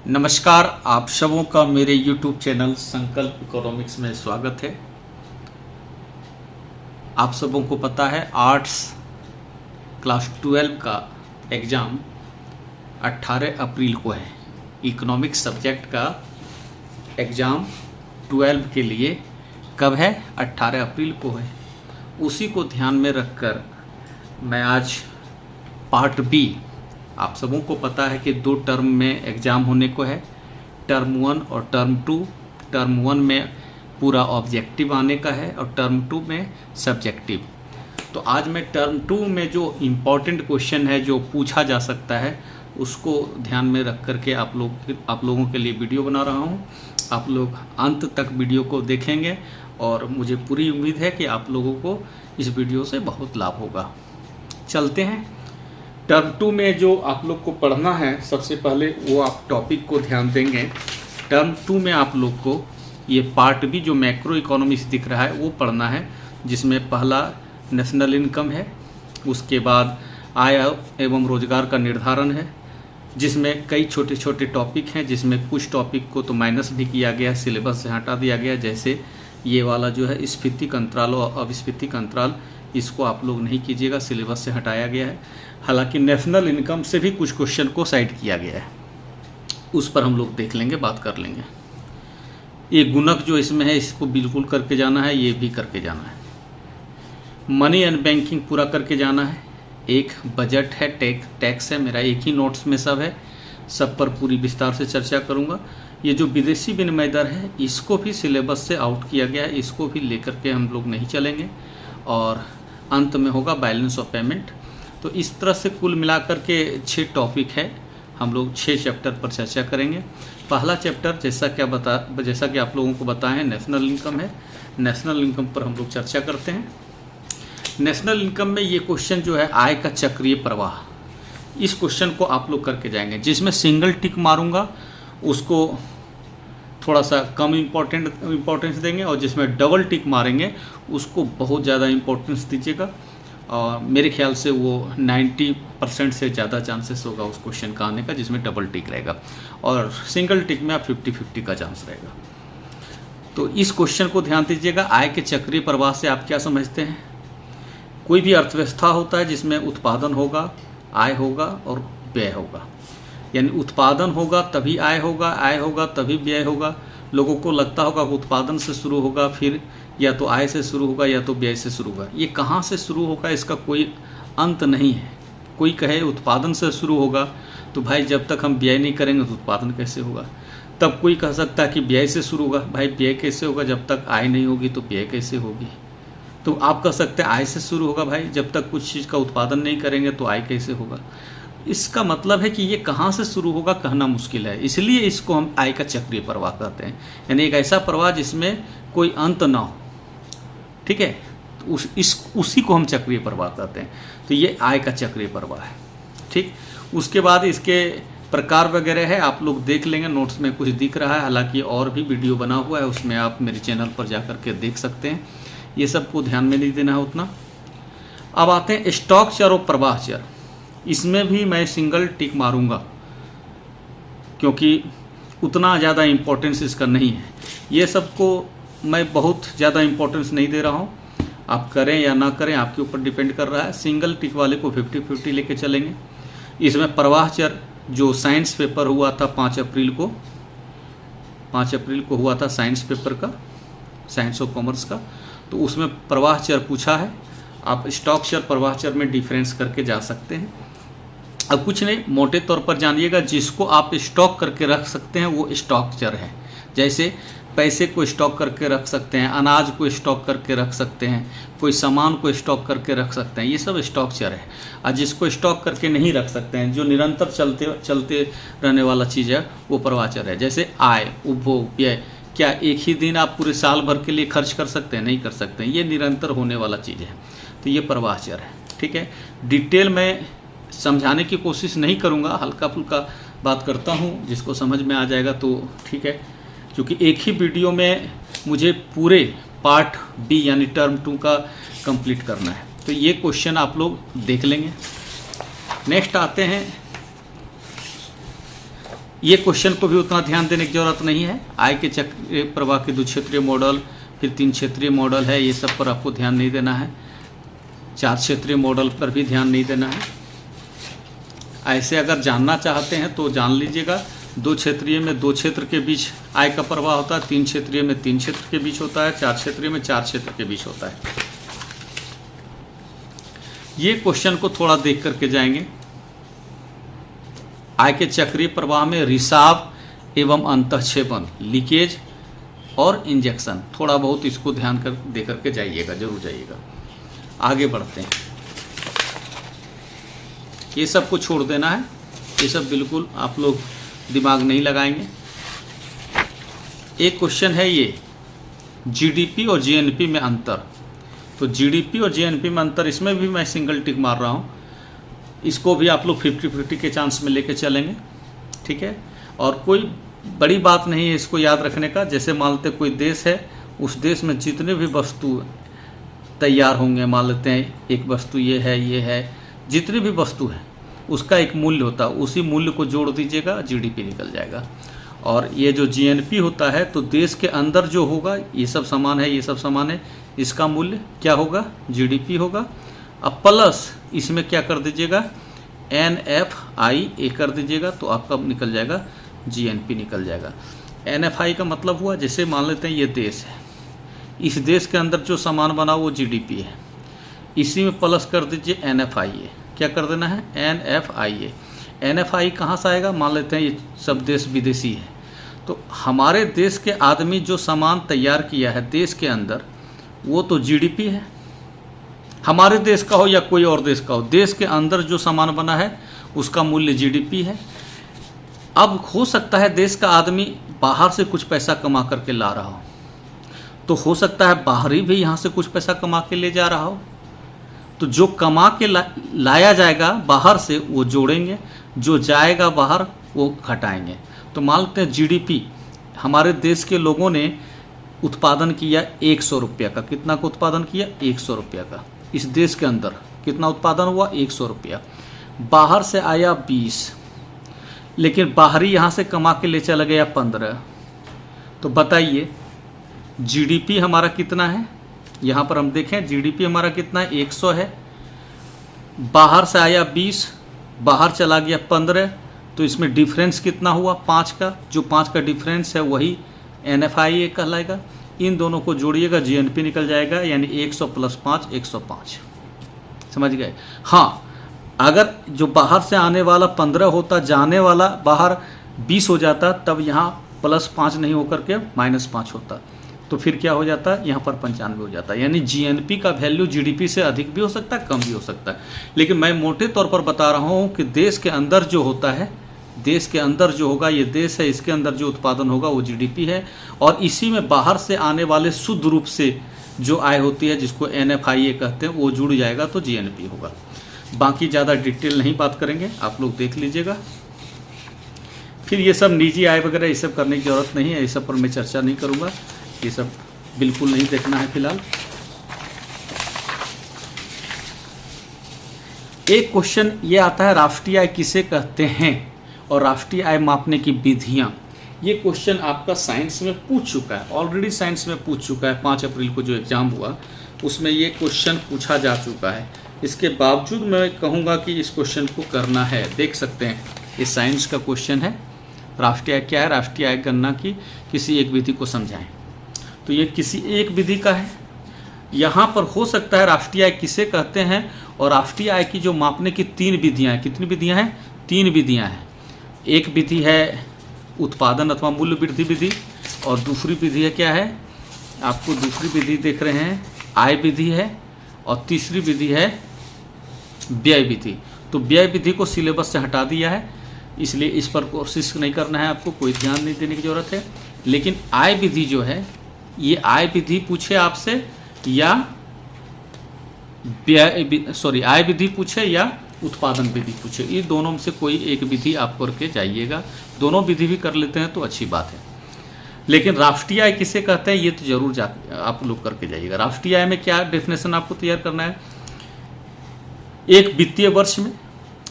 नमस्कार, आप सबों का मेरे YouTube चैनल संकल्प इकोनॉमिक्स में स्वागत है। आप सबों को पता है आर्ट्स क्लास 12 का एग्ज़ाम 18 अप्रैल को है। इकोनॉमिक्स सब्जेक्ट का एग्ज़ाम 12 के लिए कब है? 18 अप्रैल को है। उसी को ध्यान में रखकर मैं आज पार्ट बी, आप सबों को पता है कि 2 टर्म में एग्ज़ाम होने को है, टर्म 1 और टर्म 2। टर्म 1 में पूरा ऑब्जेक्टिव आने का है और टर्म 2 में सब्जेक्टिव। तो आज मैं टर्म 2 में जो इम्पोर्टेंट क्वेश्चन है जो पूछा जा सकता है उसको ध्यान में रख करके आप लोगों के लिए वीडियो बना रहा हूँ। आप लोग अंत तक वीडियो को देखेंगे और मुझे पूरी उम्मीद है कि आप लोगों को इस वीडियो से बहुत लाभ होगा। चलते हैं। टर्म 2 में जो आप लोग को पढ़ना है, सबसे पहले वो आप टॉपिक को ध्यान देंगे। टर्म 2 में आप लोग को ये पार्ट बी जो मैक्रो इकोनॉमिक्स दिख रहा है वो पढ़ना है, जिसमें पहला नेशनल इनकम है, उसके बाद आय एवं रोजगार का निर्धारण है, जिसमें कई छोटे छोटे टॉपिक हैं, जिसमें कुछ टॉपिक को तो माइनस भी किया गया, सिलेबस से हटा दिया गया। जैसे ये वाला जो है स्फीतिक अंतराल और अविस्फीतिक अंतराल, इसको आप लोग नहीं कीजिएगा, सिलेबस से हटाया गया है। हालांकि नेशनल इनकम से भी कुछ क्वेश्चन को साइड किया गया है, उस पर हम लोग देख लेंगे, बात कर लेंगे। ये गुणक जो इसमें है इसको बिल्कुल करके जाना है, ये भी करके जाना है। मनी एंड बैंकिंग पूरा करके जाना है। एक बजट है, टैक्स है, मेरा एक ही नोट्स में सब है, सब पर पूरी विस्तार से चर्चा करूँगा। ये जो विदेशी विनिमय दर है इसको भी सिलेबस से आउट किया गया है, इसको भी लेकर के हम लोग नहीं चलेंगे। और अंत में होगा बैलेंस ऑफ पेमेंट। तो इस तरह से कुल मिलाकर के 6 टॉपिक है, हम लोग 6 चैप्टर पर चर्चा करेंगे। पहला चैप्टर जैसा कि आप लोगों को बताएं नेशनल इनकम है। नेशनल इनकम पर हम लोग चर्चा करते हैं। नेशनल इनकम में ये क्वेश्चन जो है आय का चक्रीय प्रवाह, इस क्वेश्चन को आप लोग करके जाएंगे। जिसमें सिंगल टिक मारूंगा उसको थोड़ा सा कम इम्पोर्टेंस देंगे, और जिसमें डबल टिक मारेंगे उसको बहुत ज़्यादा इम्पोर्टेंस दीजिएगा। और मेरे ख्याल से वो 90% से ज़्यादा चांसेस होगा उस क्वेश्चन का आने का जिसमें डबल टिक रहेगा, और सिंगल टिक में आप 50-50 का चांस रहेगा। तो इस क्वेश्चन को ध्यान दीजिएगा। आय के चक्रीय प्रवाह से आप क्या समझते हैं? कोई भी अर्थव्यवस्था होता है जिसमें उत्पादन होगा, आय होगा और व्यय होगा। यानी उत्पादन होगा तभी आय होगा तभी व्यय होगा। लोगों को लगता होगा कि उत्पादन से शुरू होगा, फिर या तो आय से शुरू होगा या तो व्यय से शुरू होगा। ये कहाँ से शुरू होगा इसका कोई अंत नहीं है। कोई कहे उत्पादन से शुरू होगा तो भाई जब तक हम व्यय नहीं करेंगे तो उत्पादन कैसे होगा। तब कोई कह सकता है कि व्यय से शुरू होगा, भाई व्यय कैसे होगा, जब तक आय नहीं होगी तो व्यय कैसे होगी। तो आप कह सकते हैं आय से शुरू होगा, भाई जब तक कुछ चीज़ का उत्पादन नहीं करेंगे तो आय कैसे होगा। इसका मतलब है कि ये कहाँ से शुरू होगा कहना मुश्किल है, इसलिए इसको हम आय का चक्रीय प्रवाह कहते हैं। यानी एक ऐसा प्रवाह जिसमें कोई अंत ना हो, ठीक है, तो उसी को हम चक्रीय प्रवाह कहते हैं। तो ये आय का चक्रीय प्रवाह है, ठीक। उसके बाद इसके प्रकार वगैरह है, आप लोग देख लेंगे, नोट्स में कुछ दिख रहा है, हालांकि और भी वीडियो बना हुआ है, उसमें आप मेरे चैनल पर जा कर के देख सकते हैं। ये सब को ध्यान में नहीं देना है उतना। अब आते हैं स्टॉक चर और प्रवाह चर। इसमें भी मैं सिंगल टिक मारूंगा क्योंकि उतना ज़्यादा इम्पोर्टेंस इसका नहीं है। ये सबको मैं बहुत ज़्यादा इम्पोर्टेंस नहीं दे रहा हूँ, आप करें या ना करें आपके ऊपर डिपेंड कर रहा है। सिंगल टिक वाले को 50-50 लेके चलेंगे। इसमें प्रवाह चर जो साइंस पेपर हुआ था 5 अप्रैल को हुआ था साइंस पेपर का, साइंस और कॉमर्स का, तो उसमें प्रवाह चर पूछा है। आप स्टॉक चर प्रवाह चर में डिफरेंस करके जा सकते हैं। अब कुछ नहीं, मोटे तौर पर जानिएगा, जिसको आप स्टॉक करके रख सकते हैं वो स्टॉक चर है। जैसे पैसे को स्टॉक करके रख सकते हैं, अनाज को स्टॉक करके रख सकते हैं, कोई सामान को स्टॉक करके रख सकते हैं, ये सब स्टॉक चर है। और जिसको स्टॉक करके नहीं रख सकते हैं, जो निरंतर चलते रहने वाला चीज़ है, वो प्रवाह चर है। जैसे आय, उपभोग, व्यय, क्या एक ही दिन आप पूरे साल भर के लिए खर्च कर सकते हैं? नहीं कर सकते हैं, ये निरंतर होने वाला चीज़ है, तो ये प्रवाह चर है, ठीक है। डिटेल में समझाने की कोशिश नहीं करूँगा, हल्का फुल्का बात करता हूँ, जिसको समझ में आ जाएगा तो ठीक है। क्योंकि एक ही वीडियो में मुझे पूरे पार्ट बी यानी टर्म 2 का कंप्लीट करना है, तो ये क्वेश्चन आप लोग देख लेंगे। नेक्स्ट आते हैं ये क्वेश्चन को भी उतना ध्यान देने की जरूरत नहीं है। आय के चक्रीय प्रवाह के 2 क्षेत्रीय मॉडल, फिर 3 क्षेत्रीय मॉडल है, ये सब पर आपको ध्यान नहीं देना है। 4 क्षेत्रीय मॉडल पर भी ध्यान नहीं देना है। ऐसे अगर जानना चाहते हैं तो जान लीजिएगा। 2 क्षेत्रीय में 2 क्षेत्र के बीच आय का प्रवाह होता है, 3 क्षेत्रीय में 3 क्षेत्र के बीच होता है, 4 क्षेत्रीय में 4 क्षेत्र के बीच होता है। ये क्वेश्चन को थोड़ा देख करके जाएंगे। आय के चक्रीय प्रवाह में रिसाव एवं अंतःक्षेपण, लीकेज और इंजेक्शन, थोड़ा बहुत इसको ध्यान कर दे करके जाइएगा, जरूर जाइएगा। आगे बढ़ते हैं। ये सब को छोड़ देना है, ये सब बिल्कुल आप लोग दिमाग नहीं लगाएंगे। एक क्वेश्चन है ये, जीडीपी और जीएनपी में अंतर। तो जीडीपी और जीएनपी में अंतर, इसमें भी मैं सिंगल टिक मार रहा हूँ। इसको भी आप लोग 50-50 के चांस में लेके चलेंगे, ठीक है। और कोई बड़ी बात नहीं है इसको याद रखने का। जैसे मान लेते कोई देश है, उस देश में जितने भी वस्तु तैयार होंगे, मान लेते हैं एक वस्तु ये है, जितनी भी वस्तु है उसका एक मूल्य होता है, उसी मूल्य को जोड़ दीजिएगा, जीडीपी निकल जाएगा। और ये जो जीएनपी होता है, तो देश के अंदर जो होगा, ये सब सामान है, ये सब सामान है, इसका मूल्य क्या होगा, जीडीपी होगा। अब प्लस इसमें क्या कर दीजिएगा, NFI कर दीजिएगा, तो आपका निकल जाएगा जीएनपी निकल जाएगा। NFI का मतलब हुआ, जैसे मान लेते हैं ये देश है, इस देश के अंदर जो सामान बना वो जीडीपी है, इसी में प्लस कर दीजिए NFI। क्या कर देना है, NFI। NFI कहाँ से आएगा, मान लेते हैं ये सब देश विदेशी है, तो हमारे देश के आदमी जो सामान तैयार किया है देश के अंदर, वो तो जीडीपी है। हमारे देश का हो या कोई और देश का हो, देश के अंदर जो सामान बना है उसका मूल्य जीडीपी है। अब हो सकता है देश का आदमी बाहर से कुछ पैसा कमा करके ला रहा हो, तो हो सकता है बाहरी भी यहाँ से कुछ पैसा कमा के ले जा रहा हो। तो जो कमा के लाया जाएगा बाहर से वो जोड़ेंगे, जो जाएगा बाहर वो घटाएंगे। तो मान लेते हैं जीडीपी, हमारे देश के लोगों ने उत्पादन किया 100 रुपये का। कितना का उत्पादन किया, 100 रुपये का। इस देश के अंदर कितना उत्पादन हुआ, 100 रुपया। बाहर से आया 20, लेकिन बाहरी यहाँ से कमा के ले चला गया 15। तो बताइए जीडीपी हमारा कितना है, यहाँ पर हम देखें जीडीपी हमारा कितना है, 100 है। बाहर से आया 20, बाहर चला गया 15, तो इसमें डिफरेंस कितना हुआ, 5 का। जो 5 का डिफरेंस है वही NFI कहलाएगा। इन दोनों को जोड़िएगा, जीएनपी निकल जाएगा, यानी 100 + 5 105। समझ गए। हाँ, अगर जो बाहर से आने वाला 15 होता, जाने वाला बाहर 20 हो जाता, तब यहाँ +5 नहीं होकर के -5 होता, तो फिर क्या हो जाता है, यहाँ पर 95 हो जाता है। यानी जीएनपी का वैल्यू जीडीपी से अधिक भी हो सकता है, कम भी हो सकता है। लेकिन मैं मोटे तौर पर बता रहा हूँ कि देश के अंदर जो होता है, देश के अंदर जो होगा, ये देश है, इसके अंदर जो उत्पादन होगा वो जीडीपी है। और इसी में बाहर से आने वाले शुद्ध रूप से जो आय होती है, जिसको NFI कहते हैं, वो जुड़ जाएगा तो जीएनपी होगा। बाकी ज़्यादा डिटेल नहीं बात करेंगे, आप लोग देख लीजिएगा। फिर ये सब निजी आय वगैरह ये सब करने की जरूरत नहीं है, ये सब पर मैं चर्चा नहीं करूँगा, ये सब बिल्कुल नहीं देखना है फिलहाल। एक क्वेश्चन ये आता है, राष्ट्रीय आय किसे कहते हैं और राष्ट्रीय आय मापने की विधियाँ। ये क्वेश्चन आपका साइंस में पूछ चुका है, ऑलरेडी साइंस में पूछ चुका है। 5 अप्रैल को जो एग्ज़ाम हुआ उसमें ये क्वेश्चन पूछा जा चुका है। इसके बावजूद मैं कहूँगा कि इस क्वेश्चन को करना है। देख सकते हैं, ये साइंस का क्वेश्चन है। राष्ट्रीय आय क्या है, राष्ट्रीय आय गणना की किसी एक विधि को समझाएं। तो ये किसी एक विधि का है। यहाँ पर हो सकता है राष्ट्रीय आय किसे कहते हैं, और राष्ट्रीय आय की जो मापने की 3 विधियाँ हैं। कितनी विधियाँ हैं, 3 विधियाँ हैं। एक विधि है उत्पादन अथवा मूल्य वृद्धि विधि, और दूसरी विधि है क्या है, आपको दूसरी विधि देख रहे हैं, आय विधि है, और तीसरी विधि है व्यय विधि। तो व्यय विधि को सिलेबस से हटा दिया है, इसलिए इस पर कोशिश नहीं करना है, आपको कोई ध्यान नहीं देने की ज़रूरत है। लेकिन आय विधि जो है, ये आय विधि पूछे आपसे या आय विधि पूछे या उत्पादन विधि पूछे, ये दोनों में से कोई एक विधि आप करके जाइएगा। दोनों विधि भी कर लेते हैं तो अच्छी बात है। लेकिन राष्ट्रीय आय किसे कहते हैं ये तो जरूर आप लोग करके जाइएगा। राष्ट्रीय आय में क्या डेफिनेशन आपको तैयार करना है, एक वित्तीय वर्ष में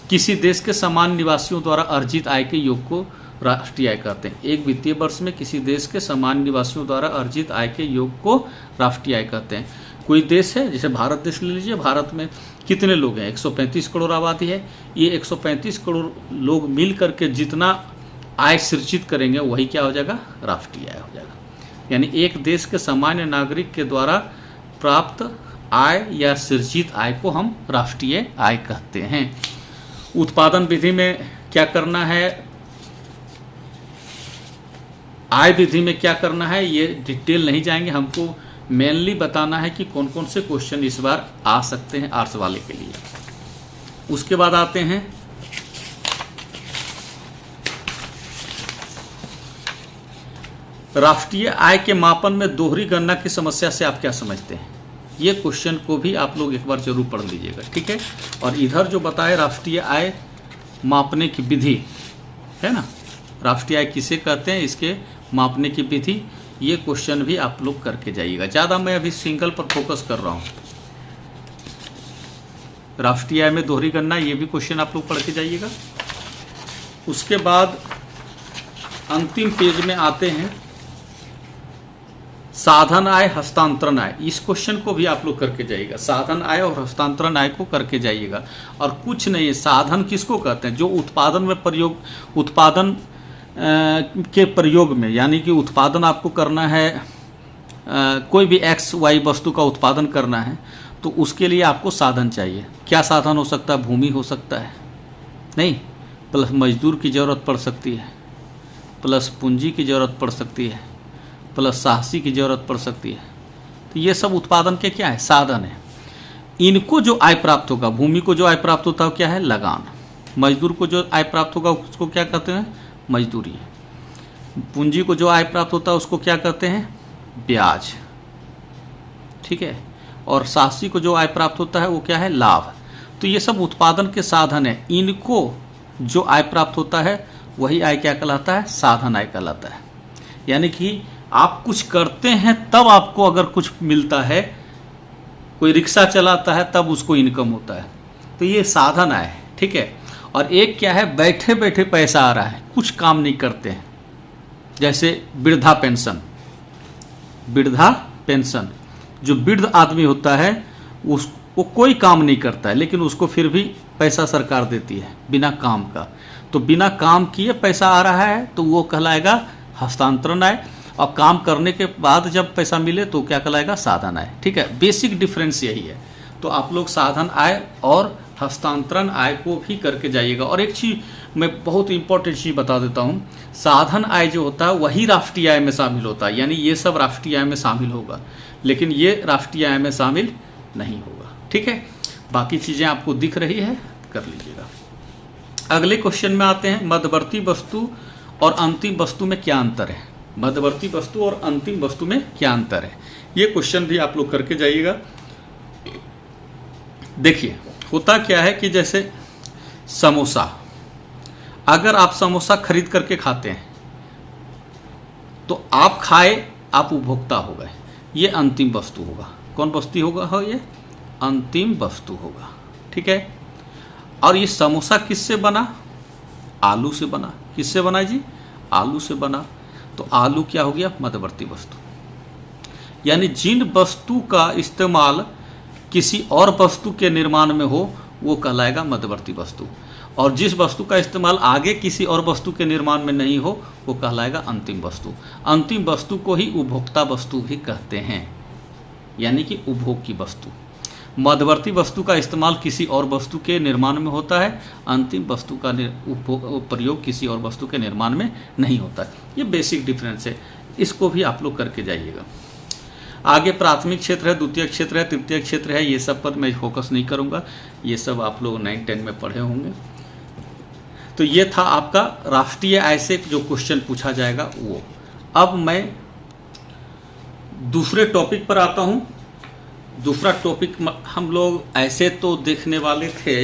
किसी देश के समान निवासियों द्वारा अर्जित आय के योग को राष्ट्रीय आय कहते हैं। एक वित्तीय वर्ष में किसी देश के सामान्य निवासियों द्वारा अर्जित आय के योग को राष्ट्रीय आय कहते हैं। कोई देश है, जैसे भारत देश ले लीजिए, भारत में कितने लोग हैं? 135 करोड़ आबादी है। ये 135 करोड़ लोग मिल करके जितना आय सृजित करेंगे वही क्या हो जाएगा? राष्ट्रीय आय हो जाएगा। यानी एक देश के सामान्य नागरिक के द्वारा प्राप्त आय या सृजित आय को हम राष्ट्रीय आय कहते हैं। उत्पादन विधि में क्या करना है, आय विधि में क्या करना है, ये डिटेल नहीं जाएंगे। हमको मेनली बताना है कि कौन कौन से क्वेश्चन इस बार आ सकते हैं आर्ट्स वाले के लिए। उसके बाद आते हैं राष्ट्रीय आय के मापन में दोहरी गणना की समस्या से आप क्या समझते हैं? ये क्वेश्चन को भी आप लोग एक बार जरूर पढ़ लीजिएगा, ठीक है। और इधर जो बताए राष्ट्रीय आय मापने की विधि है ना, राष्ट्रीय आय किसे कहते हैं, इसके मापने की विधि, ये क्वेश्चन भी आप लोग करके जाइएगा। ज़्यादा मैं अभी सिंगल पर फोकस कर रहा हूँ। राष्ट्रीय आय में दोहरी गणना, ये भी क्वेश्चन आप लोग पढ़ के जाइएगा। उसके बाद अंतिम पेज में आते हैं साधन आय हस्तांतरण आय। इस क्वेश्चन को भी आप लोग करके जाइएगा। साधन आय और हस्तांतरण आय को करके जाइएगा। और कुछ नहीं है, साधन किसको कहते हैं? जो उत्पादन में प्रयोग, उत्पादन के प्रयोग में, यानी कि उत्पादन आपको करना है, कोई भी एक्स वाई वस्तु का उत्पादन करना है तो उसके लिए आपको साधन चाहिए। क्या साधन हो सकता है? भूमि हो सकता है, नहीं, प्लस मजदूर की ज़रूरत पड़ सकती है, प्लस पूंजी की ज़रूरत पड़ सकती है, प्लस साहसी की ज़रूरत पड़ सकती है। तो ये सब उत्पादन के क्या है? साधन है। इनको जो आय प्राप्त होगा, भूमि को जो आय प्राप्त होता है क्या है? लगान। मजदूर को जो आय प्राप्त होगा उसको क्या कहते हैं? मजदूरी। पूंजी को जो आय प्राप्त होता है उसको क्या कहते हैं? ब्याज, ठीक है। और साहसी को जो आय प्राप्त होता है वो क्या है? लाभ। तो ये सब उत्पादन के साधन है। इनको जो आय प्राप्त होता है वही आय क्या कहलाता है? साधन आय कहलाता है। यानी कि आप कुछ करते हैं तब आपको अगर कुछ मिलता है, कोई रिक्शा चलाता है तब उसको इनकम होता है, तो ये साधन आय है, ठीक है। और एक क्या है? बैठे बैठे पैसा आ रहा है, कुछ काम नहीं करते हैं, जैसे वृद्धा पेंशन। वृद्धा पेंशन, जो वृद्ध आदमी होता है वो कोई काम नहीं करता है, लेकिन उसको फिर भी पैसा सरकार देती है बिना काम का। तो बिना काम किए पैसा आ रहा है तो वो कहलाएगा हस्तांतरण आय। और काम करने के बाद जब पैसा मिले तो क्या कहलाएगा? साधन आय, ठीक है। बेसिक डिफरेंस यही है। तो आप लोग साधन आय और हस्तांतरण आय को भी करके जाइएगा। और एक चीज़ मैं बहुत इंपॉर्टेंट चीज़ बता देता हूँ, साधन आय जो होता है वही राष्ट्रीय आय में शामिल होता है। यानी ये सब राष्ट्रीय आय में शामिल होगा, लेकिन ये राष्ट्रीय आय में शामिल नहीं होगा, ठीक है। बाकी चीज़ें आपको दिख रही है, कर लीजिएगा। अगले क्वेश्चन में आते हैं, मध्यवर्ती वस्तु और अंतिम वस्तु में क्या अंतर है? मध्यवर्ती वस्तु और अंतिम वस्तु में क्या अंतर है? ये क्वेश्चन भी आप लोग करके जाइएगा। देखिए होता क्या है कि जैसे समोसा, अगर आप समोसा खरीद करके खाते हैं तो आप खाए, आप उपभोक्ता हो गए, ये अंतिम वस्तु होगा। कौन वस्तु होगा? हो ये अंतिम वस्तु होगा, ठीक है। और ये समोसा किससे बना? आलू से बना। किससे बना जी? आलू से बना। तो आलू क्या हो गया? मध्यवर्ती वस्तु। यानी जिन वस्तु का इस्तेमाल किसी और वस्तु के निर्माण में हो वो कहलाएगा मध्यवर्ती वस्तु, और जिस वस्तु का इस्तेमाल आगे किसी और वस्तु के निर्माण में नहीं हो वो कहलाएगा अंतिम वस्तु। अंतिम वस्तु को ही उपभोक्ता वस्तु भी कहते हैं, यानी कि उपभोग की वस्तु। मध्यवर्ती वस्तु का इस्तेमाल किसी और वस्तु के निर्माण में होता है, अंतिम वस्तु का प्रयोग किसी और वस्तु के निर्माण में नहीं होता है। ये बेसिक डिफरेंस है, इसको भी आप लोग करके जाइएगा। आगे प्राथमिक क्षेत्र है, द्वितीय क्षेत्र है, तृतीय क्षेत्र है, ये सब पर मैं फोकस नहीं करूँगा, ये सब आप लोग 9-10 में पढ़े होंगे। तो ये था आपका राष्ट्रीय आय से जो क्वेश्चन पूछा जाएगा वो। अब मैं दूसरे टॉपिक पर आता हूँ। दूसरा टॉपिक हम लोग ऐसे तो देखने वाले थे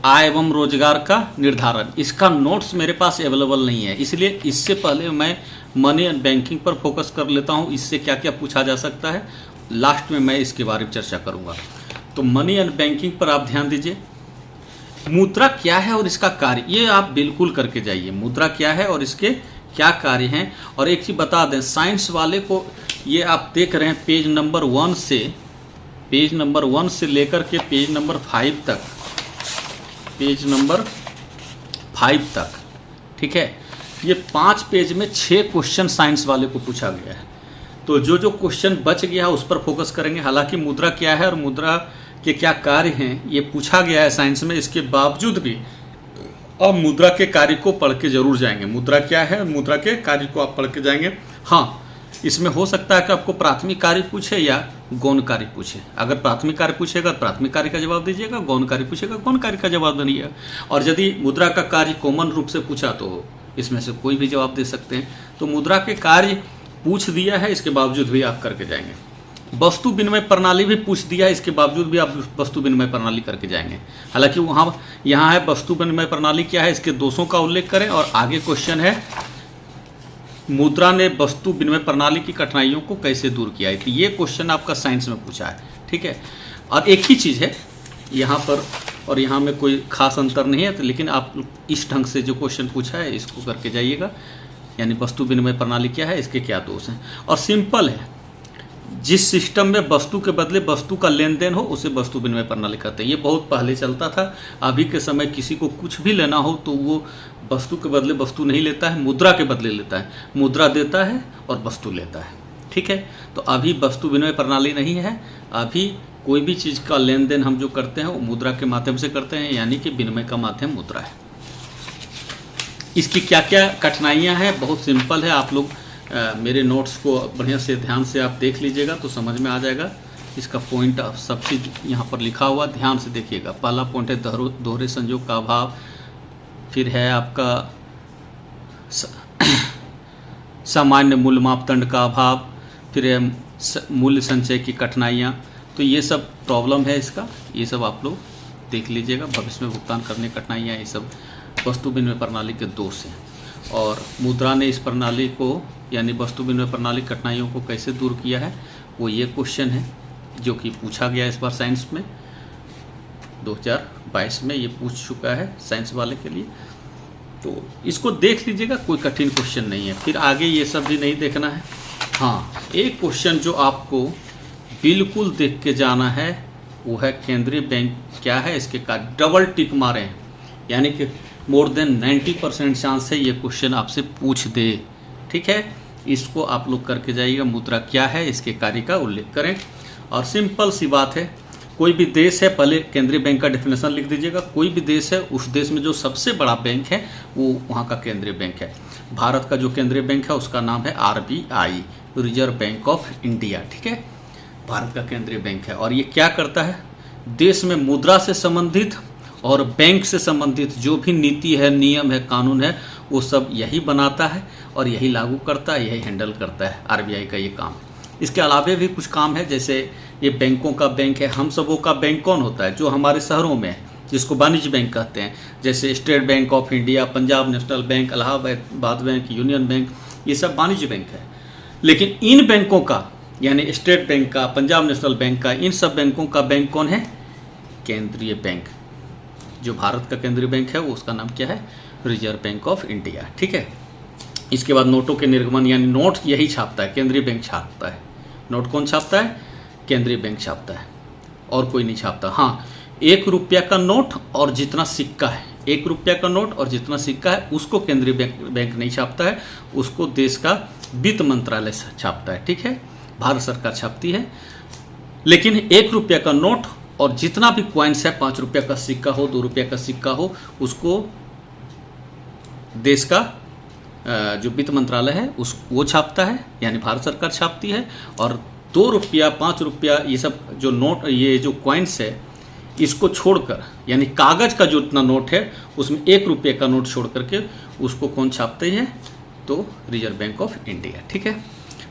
आय एवं रोजगार का निर्धारण। इसका नोट्स मेरे पास अवेलेबल नहीं है, इसलिए इससे पहले मैं मनी एंड बैंकिंग पर फोकस कर लेता हूँ। इससे क्या क्या पूछा जा सकता है लास्ट में मैं इसके बारे में चर्चा करूँगा। तो मनी एंड बैंकिंग पर आप ध्यान दीजिए। मुद्रा क्या है और इसका कार्य, ये आप बिल्कुल करके जाइए। मुद्रा क्या है और इसके क्या कार्य हैं। और एक चीज़ बता दें, साइंस वाले को ये आप देख रहे हैं पेज नंबर 1 से लेकर के पेज नंबर 5 तक, ठीक है। ये 5 पेज में 6 क्वेश्चन साइंस वाले को पूछा गया है। तो जो क्वेश्चन बच गया है उस पर फोकस करेंगे। हालांकि मुद्रा क्या है और मुद्रा के क्या कार्य हैं ये पूछा गया है साइंस में, इसके बावजूद भी अब मुद्रा के कार्य को पढ़ के जरूर जाएंगे। मुद्रा क्या है और मुद्रा के कार्य को आप पढ़ के जाएंगे। हाँ, इसमें हो सकता है कि आपको प्राथमिक कार्य पूछे या गौण कार्य पूछे। अगर प्राथमिक कार्य पूछेगा प्राथमिक कार्य का जवाब दीजिएगा, गौण कार्य पूछेगा गौण कार्य का जवाब दीजिएगा। और यदि मुद्रा का कार्य कॉमन रूप से पूछा तो इसमें से कोई भी जवाब दे सकते हैं। तो मुद्रा के कार्य पूछ दिया है, इसके बावजूद भी आप करके जाएंगे। वस्तु विनिमय प्रणाली भी पूछ दिया है, इसके बावजूद भी आप वस्तु विनिमय प्रणाली करके जाएंगे। हालांकि यहाँ है वस्तु विनिमय प्रणाली क्या है, इसके दोषों का उल्लेख करें। और आगे क्वेश्चन है मुद्रा ने वस्तु विनिमय प्रणाली की कठिनाइयों को कैसे दूर किया है। तो ये क्वेश्चन आपका साइंस में पूछा है, ठीक है। और एक ही चीज़ है यहाँ पर और यहाँ में कोई खास अंतर नहीं है, तो लेकिन आप इस ढंग से जो क्वेश्चन पूछा है इसको करके जाइएगा। यानी वस्तु विनिमय प्रणाली क्या है, इसके क्या दोष हैं। और सिंपल है, जिस सिस्टम में वस्तु के बदले वस्तु का लेन देन हो उसे वस्तु विनिमय प्रणाली कहते हैं। ये बहुत पहले चलता था। अभी के समय किसी को कुछ भी लेना हो तो वो वस्तु के बदले वस्तु नहीं लेता है, मुद्रा के बदले लेता है। मुद्रा देता है और वस्तु लेता है, ठीक है। तो अभी वस्तु विनिमय प्रणाली नहीं है। अभी कोई भी चीज़ का लेन देन हम जो करते हैं वो मुद्रा के माध्यम से करते हैं, यानी कि विनिमय का माध्यम मुद्रा है। इसकी क्या क्या कठिनाइयाँ हैं, बहुत सिंपल है। आप लोग मेरे नोट्स को बढ़िया से ध्यान से आप देख लीजिएगा तो समझ में आ जाएगा। इसका पॉइंट सब चीज़ यहाँ पर लिखा हुआ, ध्यान से देखिएगा। पहला पॉइंट है दोहरे संयोग का अभाव, फिर है आपका सामान्य मूल्य मापदंड का अभाव, फिर है मूल्य संचय की कठिनाइयाँ। तो ये सब प्रॉब्लम है इसका, ये सब आप लोग देख लीजिएगा। भविष्य में भुगतान करने की कठिनाइयाँ, ये सब वस्तु विनिमय प्रणाली के दोष हैं। और मुद्रा ने इस प्रणाली को यानी वस्तु विनिमय प्रणाली कठिनाइयों को कैसे दूर किया है, वो ये क्वेश्चन है जो कि पूछा गया इस बार साइंस में। 2022 में ये पूछ चुका है साइंस वाले के लिए। तो इसको देख लीजिएगा, कोई कठिन क्वेश्चन नहीं है। फिर आगे ये सब भी नहीं देखना है। हाँ, एक क्वेश्चन जो आपको बिल्कुल देख के जाना है वो है केंद्रीय बैंक क्या है, इसके का डबल टिक मारें। यानी कि मोर देन 90% चांस है ये क्वेश्चन आपसे पूछ दे, ठीक है। इसको आप लोग करके जाइएगा। मुद्रा क्या है, इसके कार्य का उल्लेख करें। और सिंपल सी बात है, कोई भी देश है, पहले केंद्रीय बैंक का डेफिनेशन लिख दीजिएगा। कोई भी देश है, उस देश में जो सबसे बड़ा बैंक है वो वहाँ का केंद्रीय बैंक है। भारत का जो केंद्रीय बैंक है उसका नाम है RBI, reserve bank of India, ठीक है। भारत का केंद्रीय बैंक है। और ये क्या करता है, देश में मुद्रा से संबंधित और बैंक से संबंधित जो भी नीति है, नियम है, कानून है, वो सब यही बनाता है और यही लागू करता है, यही हैंडल करता है। RBI का ये काम। इसके अलावा भी कुछ काम है, जैसे ये बैंकों का बैंक है। हम सबों का बैंक कौन होता है, जो हमारे शहरों में है, जिसको वाणिज्य बैंक कहते हैं, जैसे state bank of India, Punjab national bank, Allahabad bank, union bank, ये सब वाणिज्य बैंक है। लेकिन इन बैंकों का यानी स्टेट बैंक का, पंजाब नेशनल बैंक का, इन सब बैंकों का बैंक कौन है, केंद्रीय बैंक। जो भारत का केंद्रीय बैंक है वो उसका नाम क्या है, रिजर्व बैंक ऑफ इंडिया, ठीक है। इसके बाद नोटों के निर्गमन यानी नोट यही छापता है, केंद्रीय बैंक छापता है। नोट कौन छापता है, केंद्रीय बैंक छापता है, और कोई नहीं छापता। हाँ, 1 रुपया का नोट और जितना सिक्का है, 1 रुपया का नोट और जितना सिक्का है उसको केंद्रीय बैंक नहीं छापता है, उसको देश का वित्त मंत्रालय छापता है, ठीक है। भारत सरकार छापती है। लेकिन 1 रुपया का नोट और जितना भी कॉइन्स है, 5 रुपया का सिक्का हो, 2 रुपया का सिक्का हो, उसको देश का जो वित्त मंत्रालय है वो छापता है, यानी भारत सरकार छापती है। और 2 रुपया, 5 रुपया, ये सब जो नोट, ये जो कॉइन्स है, इसको छोड़कर यानी कागज़ का जो इतना नोट है उसमें 1 रुपये का नोट छोड़ करके उसको कौन छापते हैं, तो रिजर्व बैंक ऑफ इंडिया, ठीक है।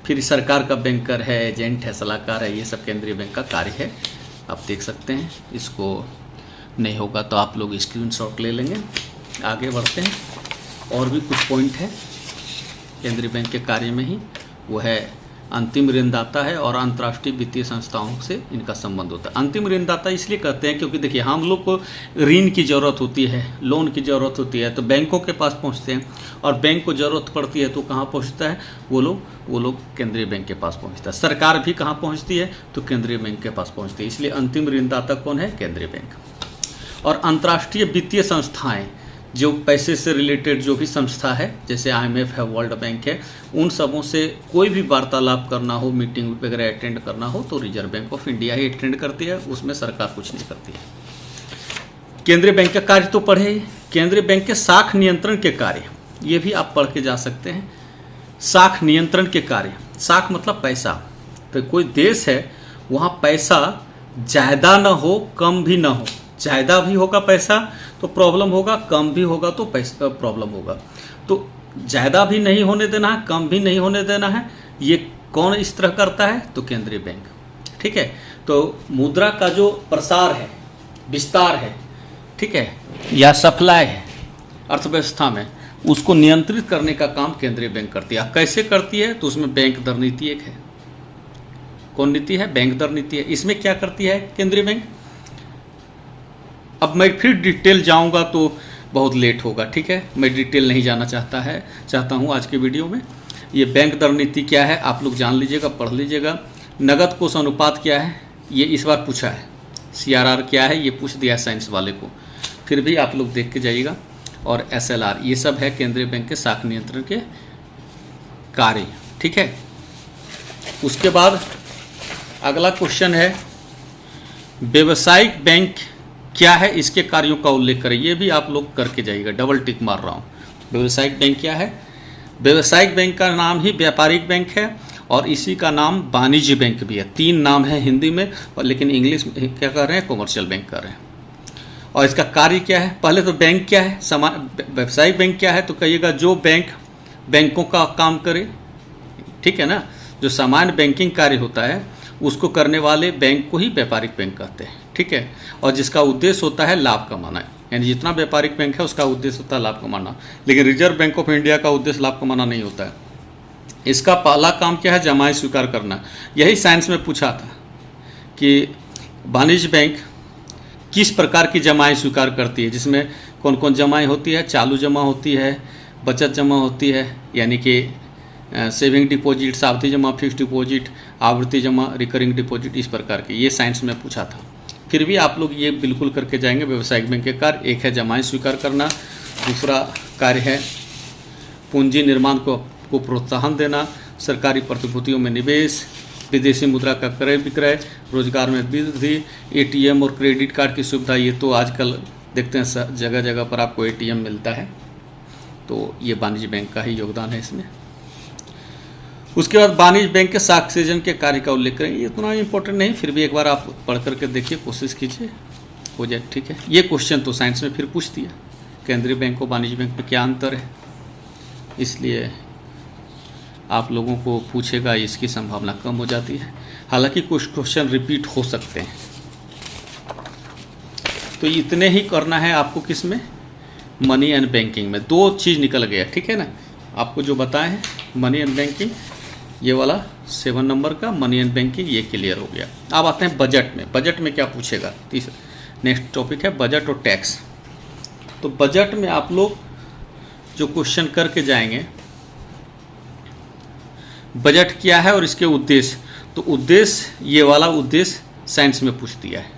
फिर सरकार का बैंकर है, एजेंट है, सलाहकार है, ये सब केंद्रीय बैंक का कार्य है। आप देख सकते हैं। इसको नहीं होगा तो आप लोग स्क्रीनशॉट ले लेंगे। आगे बढ़ते हैं। और भी कुछ पॉइंट है केंद्रीय बैंक के कार्य में ही, वो है अंतिम ऋणदाता है और अंतर्राष्ट्रीय वित्तीय संस्थाओं से इनका संबंध होता है। अंतिम ऋणदाता इसलिए कहते हैं क्योंकि देखिए हम लोग को ऋण की ज़रूरत होती है, लोन की ज़रूरत होती है तो बैंकों के पास पहुंचते हैं, और बैंक को ज़रूरत पड़ती है तो कहाँ पहुंचता है वो लोग केंद्रीय बैंक के पास पहुंचता है। सरकार भी कहाँ पहुंचती है तो केंद्रीय बैंक के पास पहुंचती है, इसलिए अंतिम ऋणदाता कौन है? केंद्रीय बैंक। और अंतर्राष्ट्रीय वित्तीय संस्थाएँ जो पैसे से रिलेटेड जो भी संस्था है, जैसे IMF है, वर्ल्ड बैंक है, उन सबों से कोई भी वार्तालाप करना हो, मीटिंग वगैरह अटेंड करना हो तो reserve bank of India he attend करती है, उसमें सरकार कुछ नहीं करती है। केंद्रीय बैंक का कार्य तो पढ़े ही। केंद्रीय बैंक के साख नियंत्रण के कार्य, ये भी आप पढ़ के जा सकते हैं। साख नियंत्रण के कार्य, साख मतलब पैसा, तो कोई देश है वहाँ पैसा ज़्यादा ना हो कम भी ना हो, ज़्यादा भी होगा पैसा तो प्रॉब्लम होगा, कम भी होगा तो पैसा प्रॉब्लम होगा। तो ज़्यादा भी नहीं होने देना है, कम भी नहीं होने देना है। ये कौन इस तरह करता है? तो केंद्रीय बैंक। ठीक है, तो मुद्रा का जो प्रसार है, विस्तार है, ठीक है, या सप्लाई है अर्थव्यवस्था में, उसको नियंत्रित करने का काम केंद्रीय बैंक करती है। कैसे करती है? तो उसमें बैंक दर नीति एक है। कौन नीति है? बैंक दर नीति है। इसमें क्या करती है केंद्रीय बैंक? अब मैं फिर डिटेल जाऊंगा तो बहुत लेट होगा, ठीक है, मैं डिटेल नहीं जाना चाहता हूं आज के वीडियो में। ये बैंक दर नीति क्या है आप लोग जान लीजिएगा, पढ़ लीजिएगा। नगद कोष अनुपात क्या है ये इस बार पूछा है। CRR क्या है ये पूछ दिया है साइंस वाले को, फिर भी आप लोग देख के जाइएगा। और SLR, ये सब है केंद्रीय बैंक के साख नियंत्रण के कार्य, ठीक है। उसके बाद अगला क्वेश्चन है व्यावसायिक बैंक क्या है, इसके कार्यों का उल्लेख करें। ये भी आप लोग करके जाइएगा, डबल टिक मार रहा हूँ। व्यावसायिक बैंक क्या है? व्यावसायिक बैंक का नाम ही व्यापारिक बैंक है और इसी का नाम वाणिज्य बैंक भी है। 3 नाम है हिंदी में, और लेकिन इंग्लिश में क्या कर रहे हैं? कॉमर्शियल बैंक कर रहे हैं। और इसका कार्य क्या है? पहले तो बैंक क्या है, व्यावसायिक बैंक क्या है? तो कहिएगा जो बैंक बैंकों का काम करे, ठीक है ना। जो सामान्य बैंकिंग कार्य होता है उसको करने वाले बैंक को ही व्यापारिक बैंक कहते हैं, ठीक है। और जिसका उद्देश्य होता है लाभ कमाना, यानी जितना व्यापारिक बैंक है उसका उद्देश्य होता है लाभ कमाना। लेकिन रिजर्व बैंक ऑफ इंडिया का उद्देश्य लाभ कमाना नहीं होता है। इसका पहला काम क्या है? जमाएं स्वीकार करना। यही साइंस में पूछा था कि वाणिज्य बैंक किस प्रकार की जमाएं स्वीकार करती है, जिसमें कौन कौन जमाएं होती है? चालू जमा होती है, बचत जमा होती है, यानी कि सेविंग डिपॉजिट, सावधि जमा, फिक्स डिपॉजिट, आवर्ती जमा, रिकरिंग डिपॉजिट, इस प्रकार के। ये साइंस में पूछा था, फिर भी आप लोग ये बिल्कुल करके जाएंगे। व्यावसायिक बैंक के कार्य, एक है जमाएं स्वीकार करना, दूसरा कार्य है पूंजी निर्माण को प्रोत्साहन देना, सरकारी प्रतिभूतियों में निवेश, विदेशी मुद्रा का क्रय विक्रय, रोजगार में वृद्धि, ATM और क्रेडिट कार्ड की सुविधा। ये तो आजकल देखते हैं जगह जगह पर आपको ATM मिलता है, तो ये वाणिज्य बैंक का ही योगदान है इसमें। उसके बाद वाणिज्य बैंक के साख सृजन के कार्य का उल्लेख करेंगे। इतना इंपॉर्टेंट नहीं, फिर भी एक बार आप पढ़ करके देखिए, कोशिश कीजिए हो जाए, ठीक है। ये क्वेश्चन तो साइंस में फिर पूछ दिया, केंद्रीय बैंक और वाणिज्य बैंक में क्या अंतर है, इसलिए आप लोगों को पूछेगा, इसकी संभावना कम हो जाती है। हालांकि कुछ क्वेश्चन रिपीट हो सकते हैं, तो इतने ही करना है आपको। किस में? मनी एंड बैंकिंग में 2 चीज़ निकल गया, ठीक है ना। आपको जो बताए हैं मनी एंड बैंकिंग, ये वाला 7 नंबर का मनी एंड बैंकिंग, ये क्लियर हो गया। अब आते हैं बजट में। बजट में क्या पूछेगा? तीसरा नेक्स्ट टॉपिक है बजट और टैक्स। तो बजट में आप लोग जो क्वेश्चन करके जाएंगे, बजट क्या है और इसके उद्देश्य। तो उद्देश्य, ये वाला उद्देश्य साइंस में पूछ दिया है,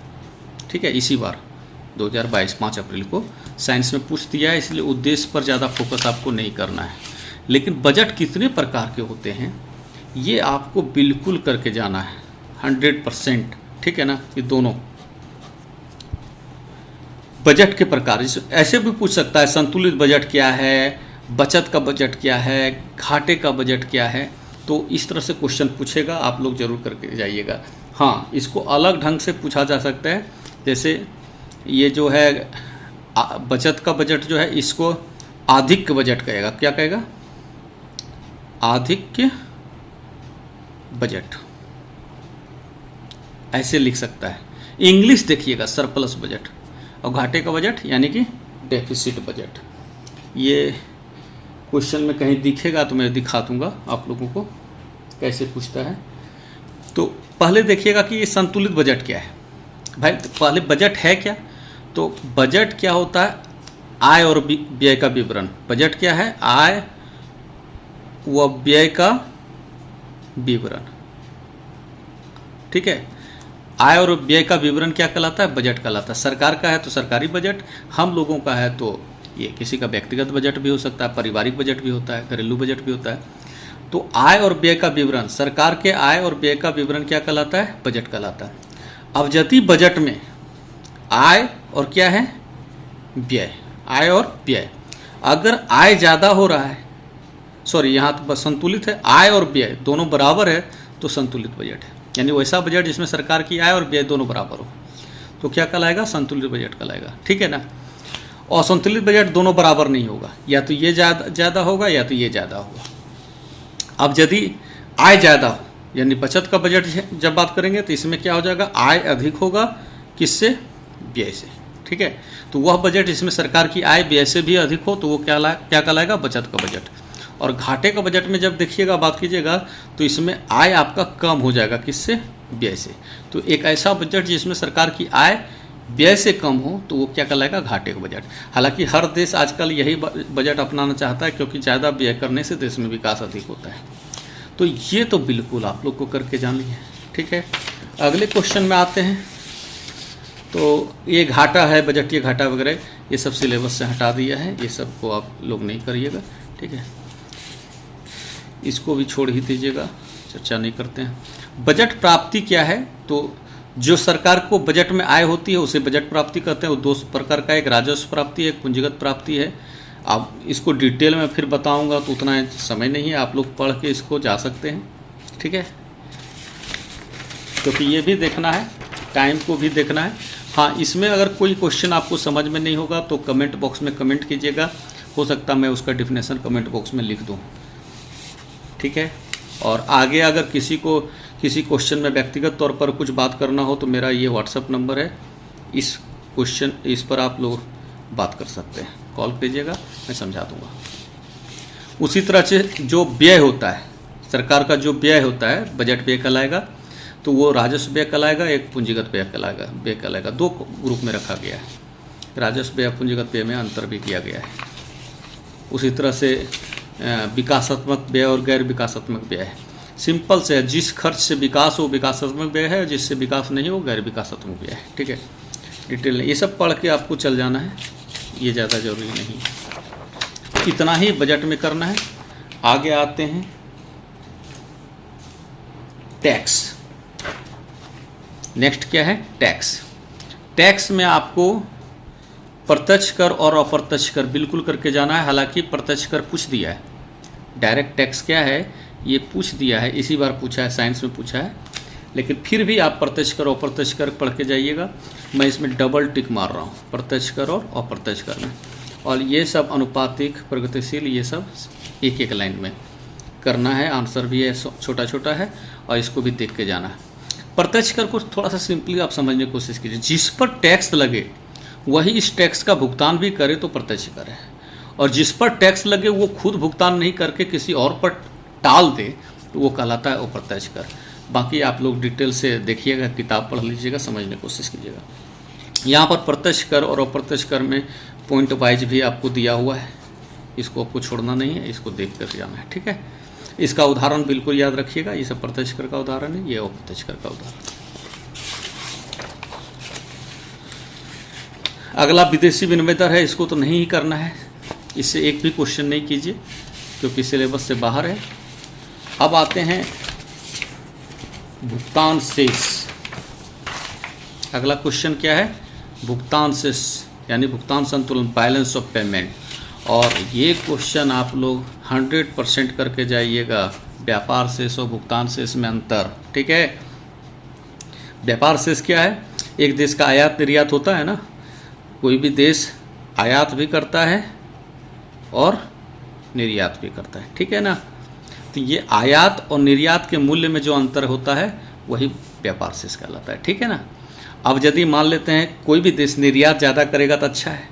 ठीक है। इसी बार 2022 5 अप्रैल को साइंस में पूछ दिया है, इसलिए उद्देश्य पर ज़्यादा फोकस आपको नहीं करना है। लेकिन बजट कितने प्रकार के होते हैं ये आपको बिल्कुल करके जाना है, 100%, ठीक है ना। ये दोनों बजट के प्रकार ऐसे भी पूछ सकता है, संतुलित बजट क्या है, बचत का बजट क्या है, घाटे का बजट क्या है। तो इस तरह से क्वेश्चन पूछेगा, आप लोग जरूर करके जाइएगा। हाँ, इसको अलग ढंग से पूछा जा सकता है, जैसे ये जो है बचत का बजट जो है, इसको आधिक्य बजट कहेगा। क्या कहेगा? आधिक्य बजट, ऐसे लिख सकता है। इंग्लिश देखिएगा, सरप्लस बजट। और घाटे का बजट यानी कि डेफिसिट बजट। ये क्वेश्चन में कहीं दिखेगा तो मैं दिखा दूंगा आप लोगों को, कैसे पूछता है। तो पहले देखिएगा कि ये संतुलित बजट क्या है। भाई पहले बजट है क्या, तो बजट क्या होता है, आय और व्यय का विवरण। बजट क्या है, आय व व्यय का विवरण, ठीक है। आय और व्यय का विवरण क्या कहलाता है, बजट कहलाता है। सरकार का है तो सरकारी बजट, हम लोगों का है तो ये किसी का व्यक्तिगत बजट भी हो सकता है, पारिवारिक बजट भी होता है, घरेलू बजट भी होता है। तो आय और व्यय का विवरण, सरकार के आय और व्यय का विवरण क्या कहलाता है, बजट कहलाता है। अब यदि बजट में आय और क्या है, व्यय, आय और व्यय, अगर आय ज़्यादा हो रहा है, सॉरी यहाँ तो बस संतुलित है, आय और व्यय दोनों बराबर है तो संतुलित बजट है। यानी वैसा बजट जिसमें सरकार की आय और व्यय दोनों बराबर हो तो क्या कहलाएगा, संतुलित बजट कहलाएगा, ठीक है ना। और संतुलित बजट दोनों बराबर नहीं होगा, या तो ये ज़्यादा होगा या तो ये ज़्यादा होगा। अब यदि आय ज़्यादा हो, यानी बचत का बजट जब बात करेंगे तो इसमें क्या हो जाएगा, आय अधिक होगा किससे, व्यय से, ठीक है। तो वह बजट जिसमें सरकार की आय व्यय से भी अधिक हो तो वो क्या कहलाएगा, बचत का बजट। और घाटे का बजट में जब देखिएगा, बात कीजिएगा, तो इसमें आय आपका कम हो जाएगा किससे, व्यय से। तो एक ऐसा बजट जिसमें सरकार की आय व्यय से कम हो तो वो क्या कहलाएगा, घाटे का बजट। हालांकि हर देश आजकल यही बजट अपनाना चाहता है, क्योंकि ज़्यादा व्यय करने से देश में विकास अधिक होता है। तो ये तो बिल्कुल आप लोग को करके जान लीजिए, ठीक है। अगले क्वेश्चन में आते हैं। तो ये घाटा है, बजटीय घाटा वगैरह ये सब सिलेबस से हटा दिया है, ये सब को आप लोग नहीं करिएगा, ठीक है। इसको भी छोड़ ही दीजिएगा, चर्चा नहीं करते हैं। बजट प्राप्ति क्या है, तो जो सरकार को बजट में आय होती है उसे बजट प्राप्ति कहते हैं। वो दो प्रकार का, एक राजस्व प्राप्ति है, एक पूंजीगत प्राप्ति है। अब इसको डिटेल में फिर बताऊंगा तो उतना समय नहीं है, आप लोग पढ़ के इसको जा सकते हैं, ठीक है। क्योंकि ये भी देखना है, टाइम को भी देखना है। हाँ, इसमें अगर कोई क्वेश्चन आपको समझ में नहीं होगा तो कमेंट बॉक्स में कमेंट कीजिएगा, हो सकता मैं उसका डिफिनेशन कमेंट बॉक्स में लिख दूँ, ठीक है। और आगे अगर किसी क्वेश्चन में व्यक्तिगत तौर पर कुछ बात करना हो तो मेरा ये व्हाट्सएप नंबर है, इस पर आप लोग बात कर सकते हैं, कॉल कीजिएगा, मैं समझा दूंगा। उसी तरह से जो व्यय होता है, सरकार का जो व्यय होता है बजट व्यय कहलाएगा, तो वो राजस्व व्यय कहलाएगा, एक पूंजीगत व्यय कहलाएगा। दो ग्रुप में रखा गया है, राजस्व व्यय पूंजीगत व्यय में अंतर भी किया गया है। उसी तरह से विकासात्मक व्यय और गैर विकासात्मक व्यय है। सिंपल से है, जिस खर्च से विकास हो विकासात्मक व्यय है, जिससे विकास नहीं हो गैर विकासात्मक व्यय है, ठीक है। डिटेल ये सब पढ़ के आपको चल जाना है, ये ज़्यादा जरूरी नहीं है, इतना ही बजट में करना है। आगे आते हैं, टैक्स। नेक्स्ट क्या है, टैक्स। टैक्स में आपको प्रत्यक्ष कर और अप्रत्यक्ष कर बिल्कुल करके जाना है। हालांकि प्रत्यक्ष कर पूछ दिया है, डायरेक्ट टैक्स क्या है ये पूछ दिया है, इसी बार पूछा है, साइंस में पूछा है, लेकिन फिर भी आप प्रत्यक्ष कर और अप्रत्यक्ष कर पढ़ के जाइएगा। मैं इसमें डबल टिक मार रहा हूँ, प्रत्यक्ष कर और अप्रत्यक्ष कर में। और ये सब अनुपातिक, प्रगतिशील, ये सब एक एक लाइन में करना है। आंसर भी है छोटा छोटा है और इसको भी देख के जाना है। प्रत्यक्ष कर को थोड़ा सा सिंपली आप समझने की कोशिश कीजिए। जिस पर टैक्स लगे वही इस टैक्स का भुगतान भी करे तो प्रत्यक्ष कर है, और जिस पर टैक्स लगे वो खुद भुगतान नहीं करके किसी और पर टाल दे तो वो कहलाता है अप्रत्यक्ष कर। बाकी आप लोग डिटेल से देखिएगा, किताब पढ़ लीजिएगा, समझने की कोशिश कीजिएगा। यहाँ पर प्रत्यक्ष कर और अप्रत्यक्ष कर में पॉइंट वाइज भी आपको दिया हुआ है, इसको आपको छोड़ना नहीं है, इसको देख कर जाना है, ठीक है। इसका उदाहरण बिल्कुल याद रखिएगा, ये सब प्रत्यक्ष कर का उदाहरण है, ये अप्रत्यक्ष कर का उदाहरण। अगला विदेशी विनिमय दर है, इसको तो नहीं ही करना है, इससे एक भी क्वेश्चन नहीं कीजिए क्योंकि सिलेबस से बाहर है। अब आते हैं भुगतान शेष। अगला क्वेश्चन क्या है, भुगतान शेष यानी भुगतान संतुलन, बैलेंस ऑफ पेमेंट। और ये क्वेश्चन आप लोग 100% करके जाइएगा। व्यापार शेष और भुगतान शेष में अंतर, ठीक है। व्यापार शेष क्या है, एक देश का आयात निर्यात होता है ना, कोई भी देश आयात भी करता है और निर्यात भी करता है, ठीक है ना। तो ये आयात और निर्यात के मूल्य में जो अंतर होता है वही व्यापार शेष कहलाता है, ठीक है ना। अब यदि मान लेते हैं कोई भी देश निर्यात ज़्यादा करेगा तो अच्छा है,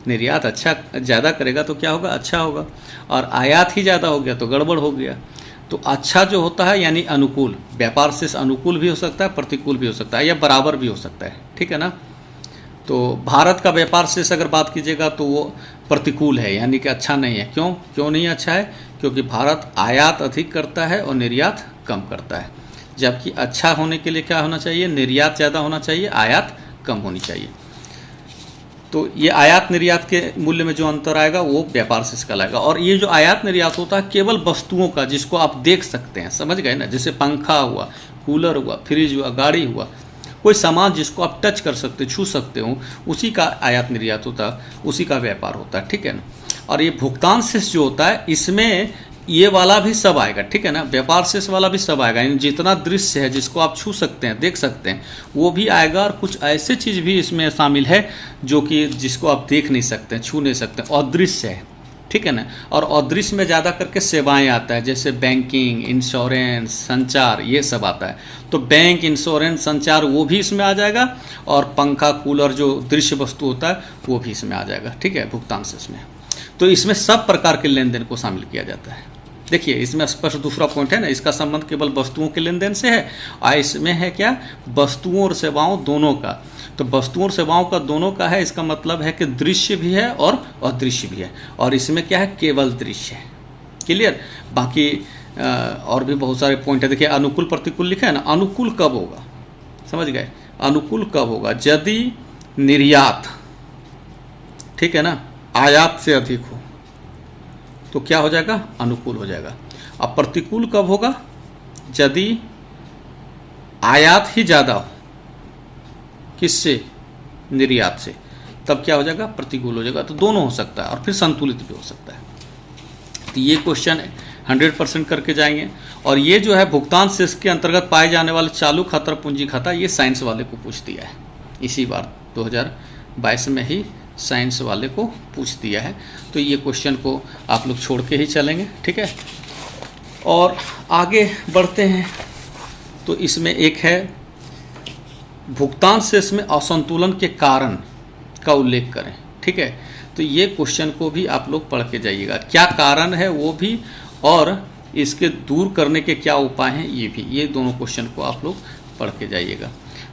निर्यात अच्छा ज़्यादा करेगा तो क्या होगा, अच्छा होगा, और आयात ही ज़्यादा हो गया तो गड़बड़ हो गया। तो अच्छा जो होता है यानी अनुकूल, व्यापार शेष अनुकूल भी हो सकता है, प्रतिकूल भी हो सकता है, या बराबर भी हो सकता है, ठीक है ना। तो भारत का व्यापार शेष अगर बात कीजिएगा तो वो प्रतिकूल है, यानी कि अच्छा नहीं है। क्यों नहीं अच्छा है? क्योंकि भारत आयात अधिक करता है और निर्यात कम करता है, जबकि अच्छा होने के लिए क्या होना चाहिए? निर्यात ज़्यादा होना चाहिए, आयात कम होनी चाहिए। तो ये आयात निर्यात के मूल्य में जो अंतर आएगा वो व्यापार शेष कहलाएगा। और ये जो आयात निर्यात होता है केवल वस्तुओं का, जिसको आप देख सकते हैं, समझ गए ना, जैसे पंखा हुआ, कूलर हुआ, फ्रिज हुआ, गाड़ी हुआ, कोई सामान जिसको आप टच कर सकते, छू सकते हो, उसी का आयात निर्यात होता है, उसी का व्यापार होता है, ठीक है ना। और ये भुगतान शेष जो होता है इसमें ये वाला भी सब आएगा, ठीक है ना, व्यापार शेष वाला भी सब आएगा, यानी जितना दृश्य है जिसको आप छू सकते हैं, देख सकते हैं, वो भी आएगा। और कुछ ऐसे चीज़ भी इसमें शामिल है जो कि जिसको आप देख नहीं सकते, छू नहीं सकते, अदृश्य है, ठीक है ना। और अदृश्य में ज़्यादा करके सेवाएं आता है, जैसे बैंकिंग, इंश्योरेंस, संचार, ये सब आता है। तो बैंक, इंश्योरेंस, संचार वो भी इसमें आ जाएगा, और पंखा, कूलर जो दृश्य वस्तु होता है वो भी इसमें आ जाएगा, ठीक है, भुगतान शेष में। तो इसमें सब प्रकार के लेन देन को शामिल किया जाता है। देखिए इसमें स्पष्ट दूसरा पॉइंट है ना, इसका संबंध केवल वस्तुओं के लेन देन से है, और इसमें है क्या? वस्तुओं और सेवाओं दोनों का। तो वस्तुओं और सेवाओं का दोनों का है, इसका मतलब है कि दृश्य भी है और अदृश्य भी है, और इसमें क्या है? केवल दृश्य है। क्लियर? बाकी और भी बहुत सारे पॉइंट है। देखिए अनुकूल प्रतिकूल लिखा है ना, अनुकूल कब होगा? समझ गए? अनुकूल कब होगा? यदि निर्यात, ठीक है ना, आयात से अधिक हो तो क्या हो जाएगा? अनुकूल हो जाएगा। अब प्रतिकूल कब होगा? यदि आयात ही ज़्यादा हो, किससे? निर्यात से, तब क्या हो जाएगा? प्रतिकूल हो जाएगा। तो दोनों हो सकता है, और फिर संतुलित भी हो सकता है। तो ये क्वेश्चन 100% करके जाएंगे। और ये जो है भुगतान शेष के अंतर्गत पाए जाने वाले चालू खाता, पूंजी खाता, ये साइंस वाले को पूछ दिया है, इसी बार 2022 में ही साइंस वाले को पूछ दिया है। तो ये क्वेश्चन को आप लोग छोड़ के ही चलेंगे, ठीक है। और आगे बढ़ते हैं, तो इसमें एक है भुगतान शेष में असंतुलन के कारण का उल्लेख करें, ठीक है। तो ये क्वेश्चन को भी आप लोग पढ़ के जाइएगा, क्या कारण है वो भी, और इसके दूर करने के क्या उपाय हैं ये भी। ये दोनों क्वेश्चन को आप लोग पढ़ के जाइएगा।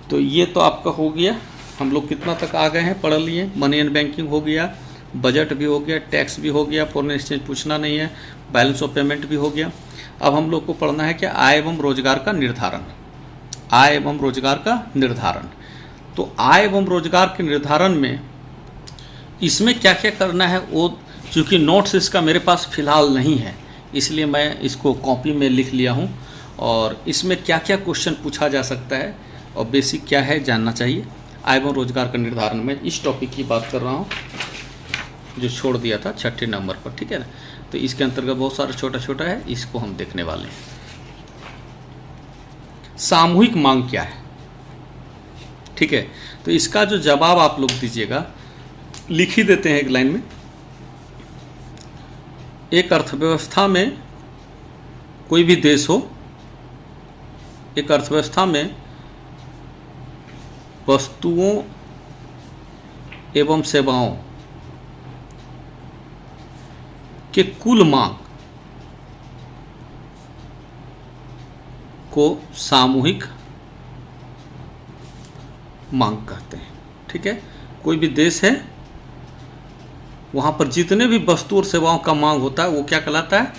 तो ये तो आपका हो गया, हम लोग कितना तक आ गए हैं, पढ़ लिए। मनी एंड बैंकिंग हो गया, बजट भी हो गया, टैक्स भी हो गया, फॉरेन एक्सचेंज पूछना नहीं है, बैलेंस ऑफ पेमेंट भी हो गया। अब हम लोग को पढ़ना है क्या? आय एवं रोजगार का निर्धारण। आय एवं रोजगार का निर्धारण। तो आय एवं रोजगार के निर्धारण में इसमें क्या क्या करना है वो, चूँकि नोट्स इसका मेरे पास फिलहाल नहीं है, इसलिए मैं इसको कॉपी में लिख लिया हूँ। और इसमें क्या क्या क्वेश्चन पूछा जा सकता है और बेसिक क्या है जानना चाहिए। आय एवं रोजगार का निर्धारण में इस टॉपिक की बात कर रहा हूँ जो छोड़ दिया था 6ठे नंबर पर, ठीक है ना। तो इसके अंतर्गत बहुत सारा छोटा छोटा है, इसको हम देखने वाले हैं। सामूहिक मांग क्या है, ठीक है। तो इसका जो जवाब आप लोग दीजिएगा, लिख ही देते हैं एक लाइन में। एक अर्थव्यवस्था में, कोई भी देश हो, एक अर्थव्यवस्था में वस्तुओं एवं सेवाओं के कुल मांग को सामूहिक मांग कहते हैं, ठीक है। कोई भी देश है, वहाँ पर जितने भी वस्तु और सेवाओं का मांग होता है वो क्या कहलाता है?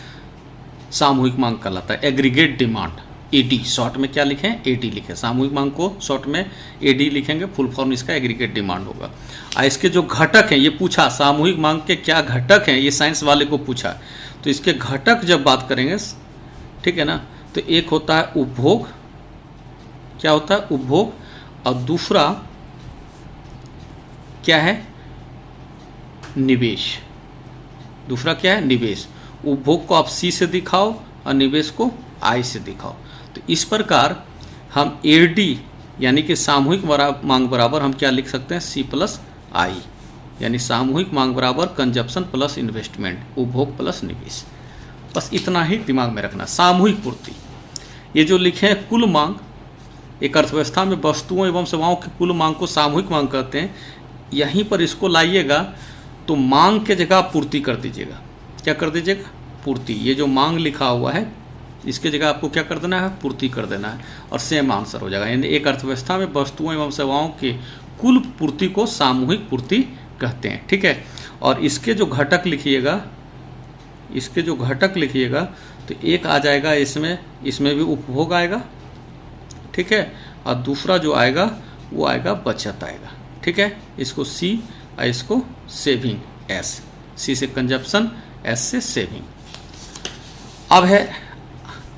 सामूहिक मांग कहलाता है। एग्रीगेट डिमांड, एडी, शॉर्ट में क्या लिखें? एडी लिखें। सामूहिक मांग को शॉर्ट में एडी लिखेंगे, फुल फॉर्म इसका एग्रीगेट डिमांड होगा। और इसके जो घटक हैं, ये पूछा सामूहिक मांग के क्या घटक हैं, ये साइंस वाले को पूछा। तो इसके घटक जब बात करेंगे, ठीक है ना, तो एक होता है उपभोग, क्या होता है? उपभोग। और दूसरा क्या है? निवेश। दूसरा क्या है? निवेश। उपभोग को आप सी से दिखाओ और निवेश को आई से दिखाओ। तो इस प्रकार हम एडी यानी कि सामूहिक मांग बराबर हम क्या लिख सकते हैं? सी प्लस आई, यानी सामूहिक मांग बराबर कंजप्शन प्लस इन्वेस्टमेंट, उपभोग प्लस निवेश। बस इतना ही दिमाग में रखना। सामूहिक पूर्ति, ये जो लिखे हैं कुल मांग, एक अर्थव्यवस्था में वस्तुओं एवं सेवाओं की कुल मांग को सामूहिक मांग कहते हैं। यहीं पर इसको लाइएगा तो मांग के जगह पूर्ति कर दीजिएगा। क्या कर दीजिएगा? पूर्ति। ये जो मांग लिखा हुआ है इसके जगह आपको क्या कर देना है, पूर्ति कर देना है, और सेम आंसर हो जाएगा। यानी एक अर्थव्यवस्था में वस्तुओं एवं सेवाओं के कुल पूर्ति को सामूहिक पूर्ति कहते हैं। ठीक है, और इसके जो घटक लिखिएगा, इसके जो घटक लिखिएगा तो एक आ जाएगा इसमें, इसमें भी उपभोग आएगा। ठीक है, और दूसरा जो आएगा वो आएगा बचत आएगा। ठीक है, इसको सी और इसको सेविंग, एस, सी से कंजप्शन, एस से सेविंग। अब है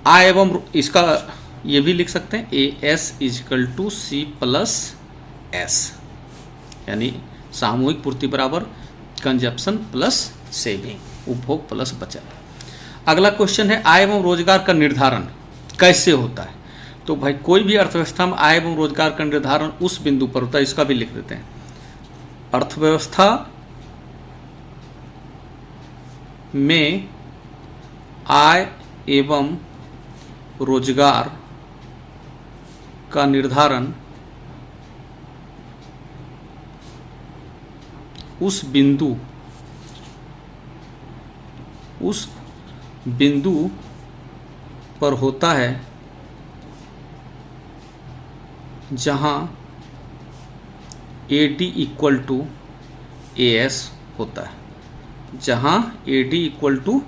आय एवं, इसका ये भी लिख सकते हैं A S is equal to C plus S, यानी सामूहिक पूर्ति बराबर कंजप्शन प्लस सेविंग, उपभोग प्लस बचत। अगला क्वेश्चन है आय एवं रोजगार का निर्धारण कैसे होता है। तो भाई कोई भी अर्थव्यवस्था में आय एवं रोजगार का निर्धारण उस बिंदु पर होता है, इसका भी लिख देते हैं। अर्थव्यवस्था में आय एवं रोजगार का निर्धारण उस बिंदु पर होता है जहां AD इक्वल टू AS होता है। जहां AD इक्वल टू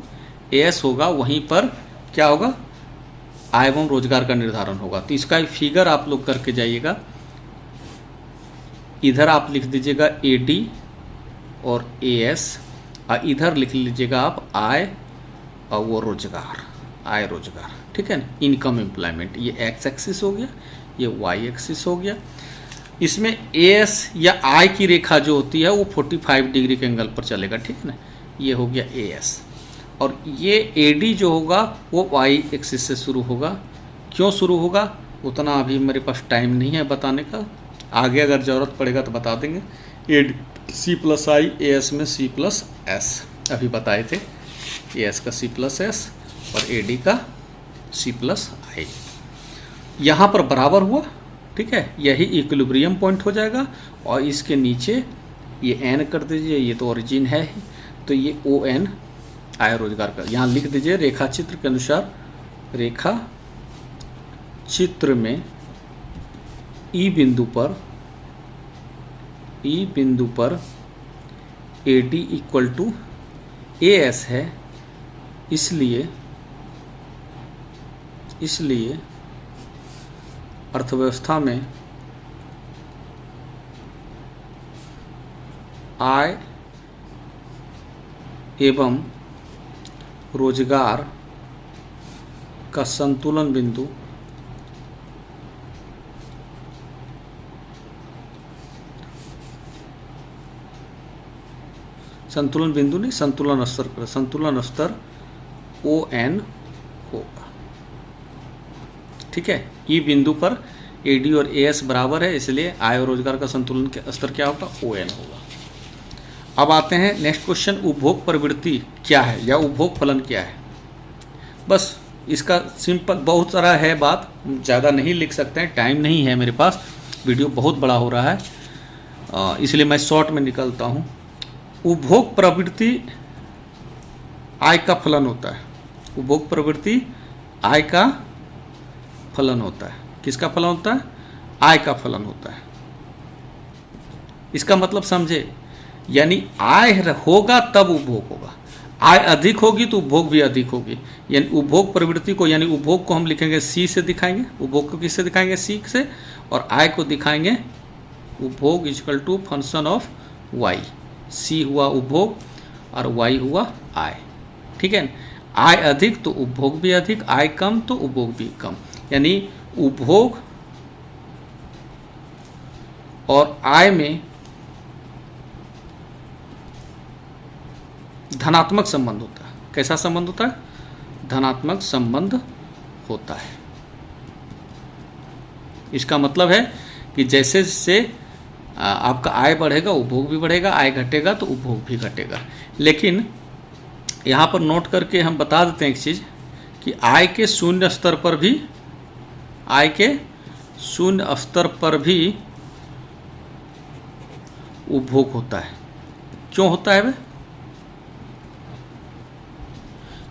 AS होगा वहीं पर क्या होगा, आय एवं रोजगार का निर्धारण होगा। तो इसका एक फिगर आप लोग करके जाइएगा। इधर आप लिख दीजिएगा AD और AS, और इधर लिख लीजिएगा आप आय और वो रोजगार, आय रोजगार। ठीक है ना, इनकम एम्प्लॉयमेंट, ये एक्स एक्सिस हो गया, ये वाई एक्सिस हो गया। इसमें AS या आय की रेखा जो होती है वो 45 डिग्री के एंगल पर चलेगा। ठीक है ना, ये हो गया AS, और ये AD जो होगा वो वाई एक्सिस से शुरू होगा। क्यों शुरू होगा उतना अभी मेरे पास टाइम नहीं है बताने का, आगे अगर ज़रूरत पड़ेगा तो बता देंगे। AD C प्लस आई, AS में C प्लस एस, अभी बताए थे, AS का C प्लस एस और AD का C प्लस आई। यहाँ पर बराबर हुआ। ठीक है, यही इक्विलिब्रियम पॉइंट हो जाएगा, और इसके नीचे ये N कर दीजिए, ये तो ओरिजिन है ही, तो ये ON आय रोजगार का यहाँ लिख दीजिए। रेखा चित्र के अनुसार, रेखा चित्र में ई बिंदु पर AD इक्वल टू AS है, इसलिए अर्थव्यवस्था में आय एवं रोजगार का संतुलन बिंदु नहीं, संतुलन स्तर ON होगा। ठीक है, ई बिंदु पर AD और AS बराबर है, इसलिए आय और रोजगार का संतुलन के स्तर क्या होगा, ON होगा। अब आते हैं नेक्स्ट क्वेश्चन, उपभोग प्रवृत्ति क्या है या उपभोग फलन क्या है। बस इसका सिंपल, बहुत सारा है बात, ज़्यादा नहीं लिख सकते हैं, टाइम नहीं है मेरे पास, वीडियो बहुत बड़ा हो रहा है, इसलिए मैं शॉर्ट में निकलता हूँ। उपभोग प्रवृत्ति आय का फलन होता है। उपभोग प्रवृत्ति आय का फलन होता है। किसका फलन होता है, आय का फलन होता है। इसका मतलब समझे, यानी आय होगा तब उपभोग होगा, आय अधिक होगी तो उपभोग भी अधिक होगी। यानी उपभोग प्रवृत्ति को, यानी उपभोग को हम लिखेंगे C से दिखाएंगे, उपभोग को किससे दिखाएंगे, C से, और आय को दिखाएंगे उपभोग equal to function of Y। C हुआ उपभोग और Y हुआ आय। ठीक है, आय अधिक तो उपभोग भी अधिक, आय कम तो उपभोग भी कम, यानी उपभोग और आय में धनात्मक संबंध होता है। कैसा संबंध होता है, धनात्मक संबंध होता है। इसका मतलब है कि जैसे जैसे आपका आय बढ़ेगा उपभोग भी बढ़ेगा, आय घटेगा तो उपभोग भी घटेगा। लेकिन यहाँ पर नोट करके हम बता देते हैं एक चीज़ कि आय के शून्य स्तर पर भी उपभोग होता है। क्यों होता है वे?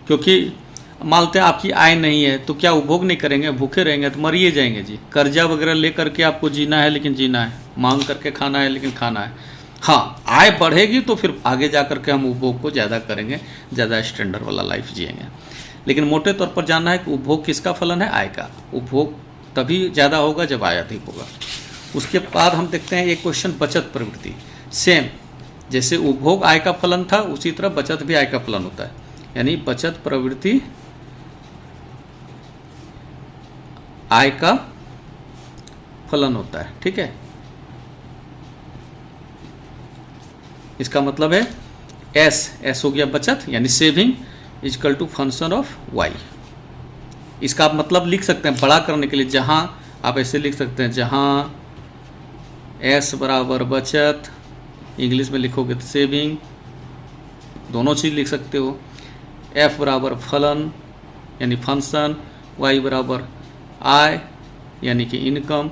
क्योंकि मानते हैं आपकी आय नहीं है तो क्या उपभोग नहीं करेंगे, भूखे रहेंगे तो मरिए जाएंगे जी। कर्जा वगैरह ले करके आपको जीना है, लेकिन जीना है, मांग करके खाना है लेकिन खाना है। हाँ, आय बढ़ेगी तो फिर आगे जा करके हम उपभोग को ज़्यादा करेंगे, ज़्यादा स्टैंडर्ड वाला लाइफ जिएंगे। लेकिन मोटे तौर पर जानना है कि उपभोग किसका फलन है, आय का। उपभोग तभी ज़्यादा होगा जब आय अधिक होगा। उसके बाद हम देखते हैं एक क्वेश्चन, बचत प्रवृत्ति। सेम जैसे उपभोग आय का फलन था, उसी तरह बचत भी आय का फलन होता है। यानी बचत प्रवृत्ति आय का फलन होता है। ठीक है, इसका मतलब है एस हो गया बचत यानी saving is equal to function of Y. इसका आप मतलब लिख सकते हैं बड़ा करने के लिए, जहां आप ऐसे लिख सकते हैं, जहां एस बराबर बचत, इंग्लिश में लिखोगे तो सेविंग, दोनों चीज़ लिख सकते हो। एफ बराबर फलन यानी फंक्शन, वाई बराबर आय यानी कि इनकम।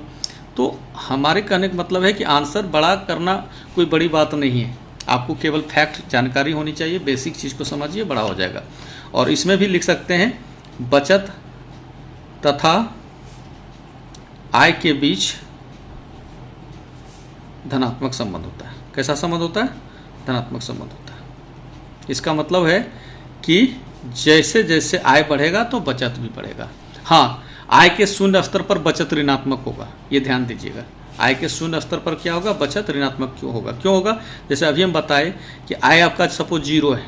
तो हमारे कहने का मतलब है कि आंसर बड़ा करना कोई बड़ी बात नहीं है, आपको केवल फैक्ट जानकारी होनी चाहिए, बेसिक चीज़ को समझिए, बड़ा हो जाएगा। और इसमें भी लिख सकते हैं बचत तथा आय के बीच धनात्मक संबंध होता है। कैसा संबंध होता है, धनात्मक संबंध होता है। इसका मतलब है कि जैसे जैसे आय बढ़ेगा तो बचत भी बढ़ेगा। हाँ, आय के शून्य स्तर पर बचत ऋणात्मक होगा, ये ध्यान दीजिएगा। आय के शून्य स्तर पर क्या होगा, बचत ऋणात्मक क्यों होगा, क्यों होगा? जैसे अभी हम बताए कि आय आपका सपोज 0 है,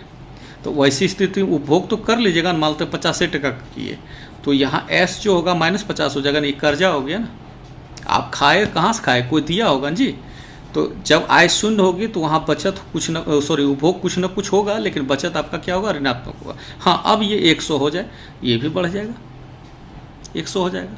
तो वैसी स्थिति में उपभोग तो कर लीजिएगा, मानते 50% किए, तो यहाँ एस जो होगा -50 हो जाएगा। नहीं, कर्जा हो गया ना, आप खाए कहाँ से खाए, कोई दिया होगा जी। तो जब आय शून्य होगी तो वहाँ बचत कुछ न उपभोग कुछ न कुछ होगा, लेकिन बचत आपका क्या होगा, ऋणात्मक होगा। हाँ, अब ये 100 हो जाए, ये भी बढ़ जाएगा, 100 हो जाएगा।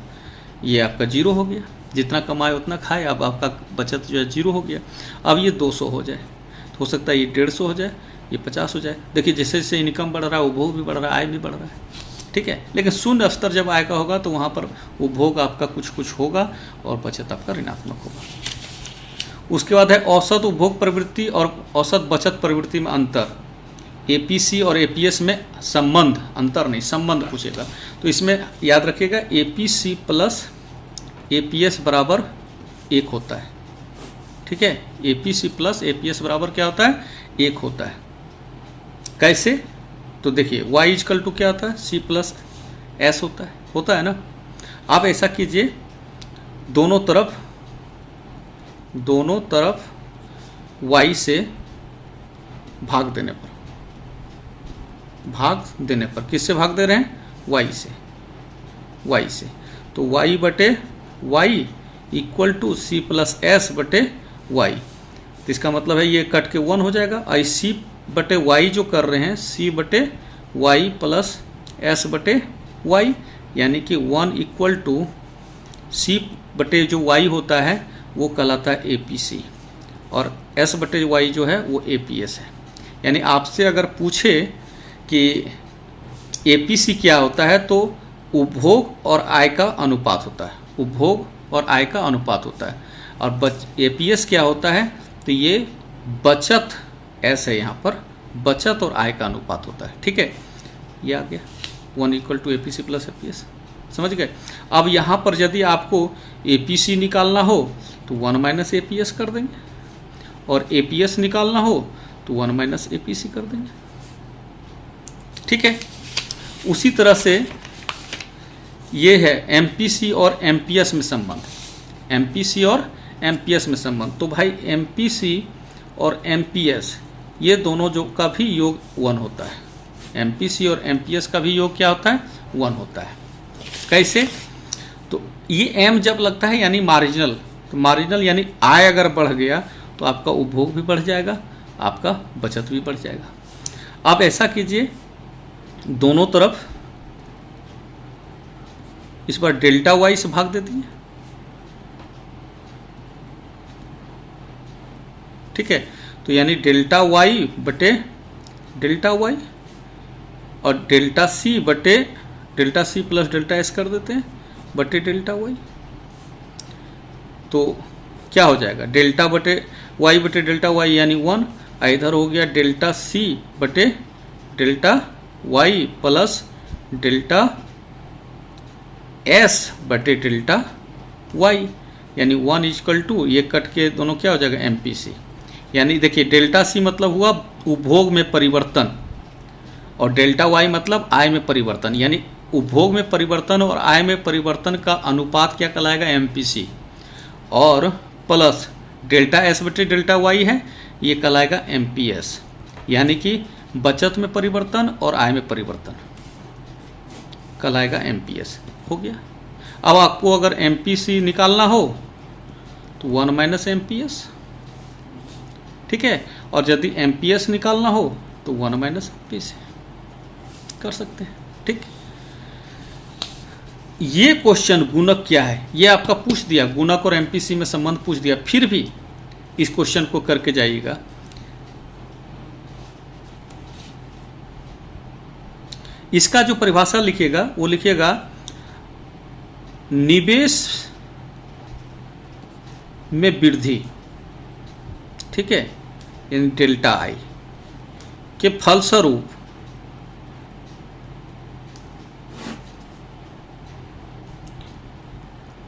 ये आपका 0 हो गया, जितना कमाए उतना खाए, अब आपका बचत जो है 0 हो गया। अब ये 200 हो जाए, तो हो सकता है ये 150 हो जाए, ये 50 हो जाए। देखिए जैसे जैसे इनकम बढ़ रहा है, उपभोग भी बढ़ रहा है, आय भी बढ़ रहा है। ठीक है, लेकिन शून्य स्तर जब आय का होगा तो वहाँ पर उपभोग आपका कुछ कुछ होगा और बचत आपका ऋणात्मक होगा। उसके बाद है औसत उपभोग प्रवृत्ति और औसत बचत प्रवृत्ति में अंतर। एपीसी और एपीएस में संबंध, अंतर नहीं, संबंध पूछेगा। तो इसमें याद रखिएगा एपीसी प्लस एपीएस बराबर 1 होता है। ठीक है, एपीसी प्लस एपीएस बराबर क्या होता है, 1 होता है। कैसे? तो देखिए y इजकल टू क्या होता है, c प्लस एस होता है ना। आप ऐसा कीजिए, दोनों तरफ y से भाग देने पर किससे भाग दे रहे हैं, y से। तो y बटे y equal to c plus S बटे y। तो इसका मतलब है ये कट के 1 हो जाएगा। आई c बटे y जो कर रहे हैं, c बटे y प्लस एस बटे y, यानी कि 1 इक्वल टू c बटे जो y होता है वो कहलाता है APC, और s बटे y जो है वो APS है। यानी आपसे अगर पूछे कि APC क्या होता है, तो उपभोग और आय का अनुपात होता है, उपभोग और आय का अनुपात होता है। और APS क्या होता है, तो ये बचत, S है यहाँ पर, बचत और आय का अनुपात होता है। ठीक है, ये आ गया 1 equal to APC plus APS, समझ गए। अब यहाँ पर यदि आपको APC निकालना हो तो 1 माइनस APS कर देंगे, और APS निकालना हो तो 1 माइनस APC कर देंगे। ठीक है, उसी तरह से ये है MPC और MPS में संबंध, MPC और MPS में संबंध। तो भाई MPC और MPS ये दोनों जो का भी योग 1 होता है, MPC और MPS का भी योग क्या होता है, 1 होता है। कैसे? तो ये M जब लगता है यानी मार्जिनल, तो मार्जिनल यानी आय अगर बढ़ गया तो आपका उपभोग भी बढ़ जाएगा, आपका बचत भी बढ़ जाएगा। अब ऐसा कीजिए, दोनों तरफ इस बार डेल्टा वाई से भाग देती है। ठीक है, तो यानी डेल्टा वाई बटे डेल्टा वाई, और डेल्टा सी बटे delta C plus delta S कर देते हैं बटे डेल्टा वाई। तो क्या हो जाएगा, डेल्टा बटे वाई बटे डेल्टा वाई यानी 1, इधर हो गया डेल्टा सी बटे delta Y plus delta S बटे डेल्टा वाई, यानी 1 इक्वल टू ये कट के दोनों क्या हो जाएगा MPC। यानी देखिए डेल्टा सी मतलब हुआ उपभोग में परिवर्तन और डेल्टा वाई मतलब आय में परिवर्तन, यानी उपभोग में परिवर्तन और आय में परिवर्तन का अनुपात क्या कहलाएगा MPC, और प्लस डेल्टा एस बटे डेल्टा वाई है ये कहलाएगा MPS, यानी कि बचत में परिवर्तन और आय में परिवर्तन कहलाएगा MPS। हो गया। अब आपको अगर MPC निकालना हो तो 1 माइनस MPS, ठीक है, और यदि MPS निकालना हो तो 1 माइनस MPC कर सकते हैं। ठीक, ये क्वेश्चन गुणक क्या है ये आपका पूछ दिया, गुणक और MPC में संबंध पूछ दिया, फिर भी इस क्वेश्चन को करके जाइएगा। इसका जो परिभाषा लिखिएगा वो लिखिएगा निवेश में वृद्धि, ठीक है, यानी डेल्टा आई के फलस्वरूप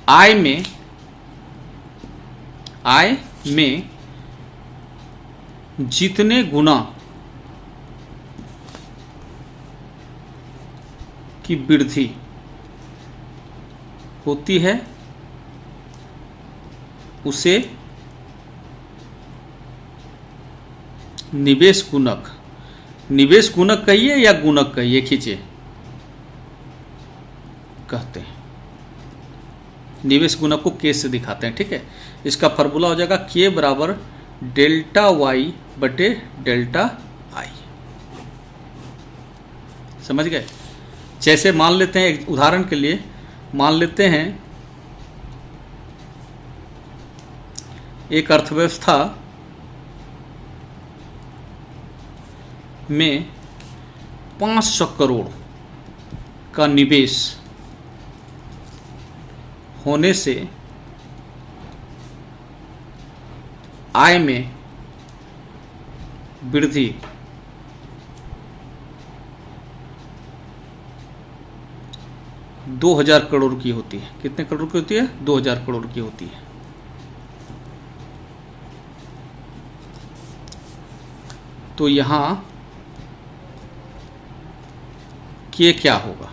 आय में जितने गुना की वृद्धि होती है उसे निवेश गुणक कहिए या गुणक कहिए, खींचिए, कहते हैं। निवेश गुणक को के से दिखाते हैं, ठीक है। इसका फॉर्मूला हो जाएगा के बराबर डेल्टा वाई बटे डेल्टा आई। समझ गए। जैसे मान लेते हैं, एक उदाहरण के लिए मान लेते हैं एक अर्थव्यवस्था में 500 करोड़ का निवेश होने से आय में वृद्धि 2000 करोड़ की होती है। कितने करोड़ की होती है? 2000 करोड़ की होती है। तो यहां के क्या होगा,